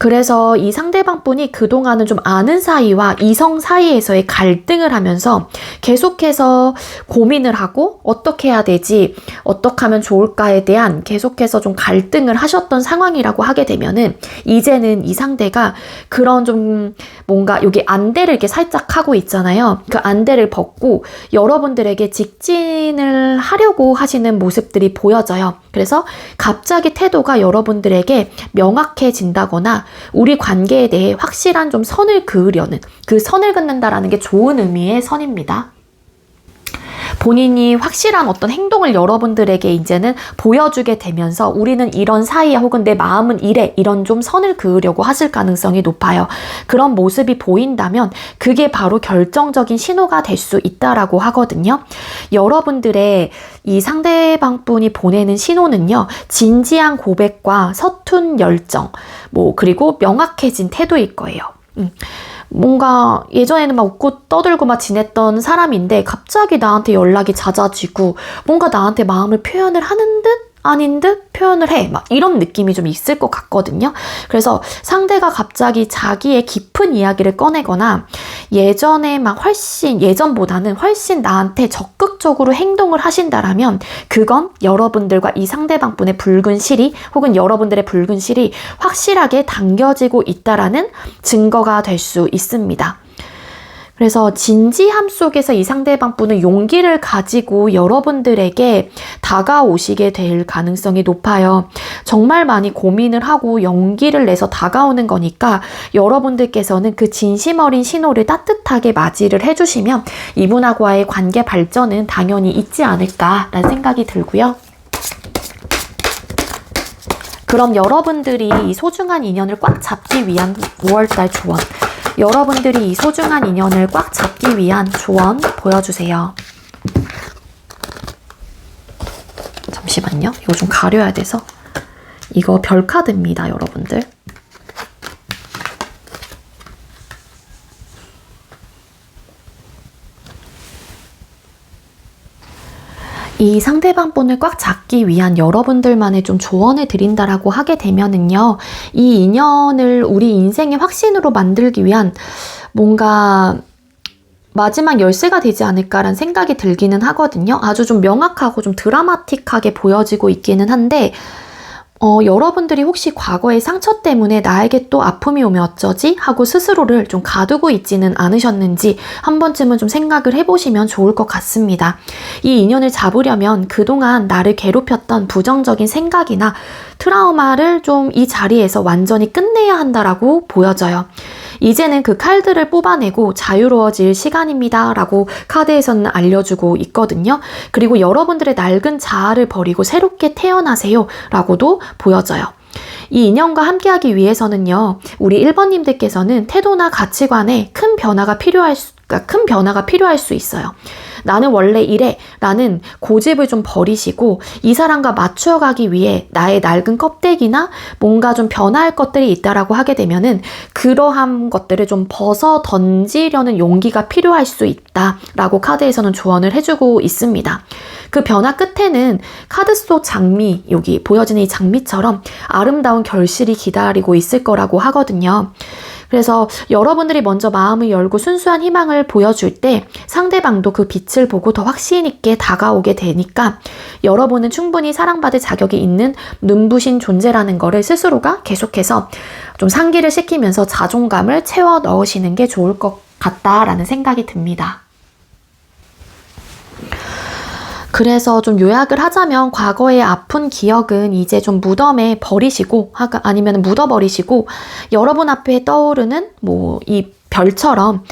그래서 이 상대방 분이 그동안은 좀 아는 사이와 이성 사이에서의 갈등을 하면서 계속해서 고민을 하고 어떻게 해야 되지, 어떻게 하면 좋을까에 대한 계속해서 좀 갈등을 하셨던 상황이라고 하게 되면은 이제는 이 상대가 그런 좀 뭔가 여기 안대를 이렇게 살짝 하고 있잖아요. 그 안대를 벗고 여러분들에게 직진을 하려고 하시는 모습들이 보여져요. 그래서 갑자기 태도가 여러분들에게 명확해진다거나 우리 관계에 대해 확실한 좀 선을 그으려는, 그 선을 긋는다라는 게 좋은 의미의 선입니다. 본인이 확실한 어떤 행동을 여러분들에게 이제는 보여주게 되면서 우리는 이런 사이야 혹은 내 마음은 이래, 이런 좀 선을 그으려고 하실 가능성이 높아요. 그런 모습이 보인다면 그게 바로 결정적인 신호가 될 수 있다라고 하거든요. 여러분들의 이 상대방 분이 보내는 신호는요, 진지한 고백과 서툰 열정, 그리고 명확해진 태도일 거예요. 뭔가 예전에는 막 웃고 떠들고 막 지냈던 사람인데 갑자기 나한테 연락이 잦아지고 뭔가 나한테 마음을 표현을 하는 듯 아닌 듯 표현을 해. 막 이런 느낌이 좀 있을 것 같거든요. 그래서 상대가 갑자기 자기의 깊은 이야기를 꺼내거나 예전보다는 훨씬 나한테 적극적으로 행동을 하신다라면 그건 여러분들과 이 상대방 분의 붉은 실이 혹은 여러분들의 붉은 실이 확실하게 당겨지고 있다라는 증거가 될 수 있습니다. 그래서 진지함 속에서 이 상대방 분은 용기를 가지고 여러분들에게 다가오시게 될 가능성이 높아요. 정말 많이 고민을 하고 용기를 내서 다가오는 거니까 여러분들께서는 그 진심 어린 신호를 따뜻하게 맞이를 해주시면 이분하고의 관계 발전은 당연히 있지 않을까라는 생각이 들고요. 그럼 여러분들이 이 소중한 인연을 꽉 잡기 위한 5월달 조언, 여러분들이 이 소중한 인연을 꽉 잡기 위한 조언 보여주세요. 잠시만요. 이거 좀 가려야 돼서. 이거 별 카드입니다, 여러분들. 이 상대방 분을 꽉 잡기 위한 여러분들만의 좀 조언을 드린다라고 하게 되면은요, 이 인연을 우리 인생의 확신으로 만들기 위한 뭔가 마지막 열쇠가 되지 않을까라는 생각이 들기는 하거든요. 아주 좀 명확하고 좀 드라마틱하게 보여지고 있기는 한데, 여러분들이 혹시 과거의 상처 때문에 나에게 또 아픔이 오면 어쩌지? 하고 스스로를 좀 가두고 있지는 않으셨는지 한 번쯤은 좀 생각을 해보시면 좋을 것 같습니다. 이 인연을 잡으려면 그동안 나를 괴롭혔던 부정적인 생각이나 트라우마를 좀 이 자리에서 완전히 끝내야 한다라고 보여져요. 이제는 그 칼들을 뽑아내고 자유로워질 시간입니다 라고 카드에서는 알려주고 있거든요. 그리고 여러분들의 낡은 자아를 버리고 새롭게 태어나세요 라고도 보여져요. 이 인연과 함께하기 위해서는요, 우리 1번님들께서는 태도나 가치관에 큰 변화가 필요할 수 있어요. 나는 원래 이래 라는 고집을 좀 버리시고 이 사람과 맞추어가기 위해 나의 낡은 껍데기나 뭔가 좀 변화할 것들이 있다라고 하게 되면은 그러한 것들을 좀 벗어 던지려는 용기가 필요할 수 있다라고 카드에서는 조언을 해주고 있습니다. 그 변화 끝에는 카드 속 장미, 여기 보여지는 이 장미처럼 아름다운 결실이 기다리고 있을 거라고 하거든요. 그래서 여러분들이 먼저 마음을 열고 순수한 희망을 보여줄 때 상대방도 그 빛을 보고 더 확신 있게 다가오게 되니까 여러분은 충분히 사랑받을 자격이 있는 눈부신 존재라는 거를 스스로가 계속해서 좀 상기를 시키면서 자존감을 채워 넣으시는 게 좋을 것 같다라는 생각이 듭니다. 그래서 좀 요약을 하자면 과거의 아픈 기억은 이제 좀 무덤에 버리시고 아니면 묻어버리시고 여러분 앞에 떠오르는 이 별처럼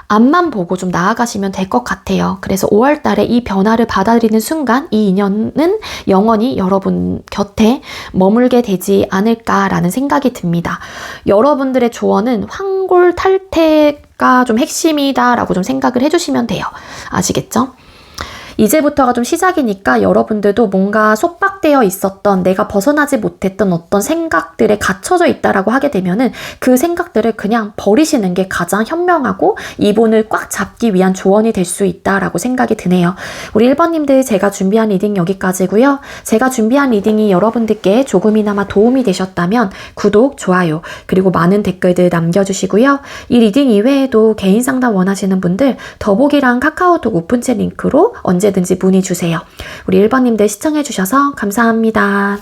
앞만 보고 좀 나아가시면 될 것 같아요. 그래서 5월 달에 이 변화를 받아들이는 순간 이 인연은 영원히 여러분 곁에 머물게 되지 않을까라는 생각이 듭니다. 여러분들의 조언은 황골탈퇴가 좀 핵심이다라고 좀 생각을 해주시면 돼요. 아시겠죠? 이제부터가 좀 시작이니까 여러분들도 뭔가 속박되어 있었던 내가 벗어나지 못했던 어떤 생각들에 갇혀져 있다라고 하게 되면은 그 생각들을 그냥 버리시는 게 가장 현명하고 이분을 꽉 잡기 위한 조언이 될 수 있다라고 생각이 드네요. 우리 1번님들 제가 준비한 리딩 여기까지고요. 제가 준비한 리딩이 여러분들께 조금이나마 도움이 되셨다면 구독, 좋아요, 그리고 많은 댓글들 남겨주시고요. 이 리딩 이외에도 개인 상담 원하시는 분들 더보기랑 카카오톡 오픈챗 링크로 언제든지 문의 주세요. 우리 1번님들 시청해주셔서 감사합니다.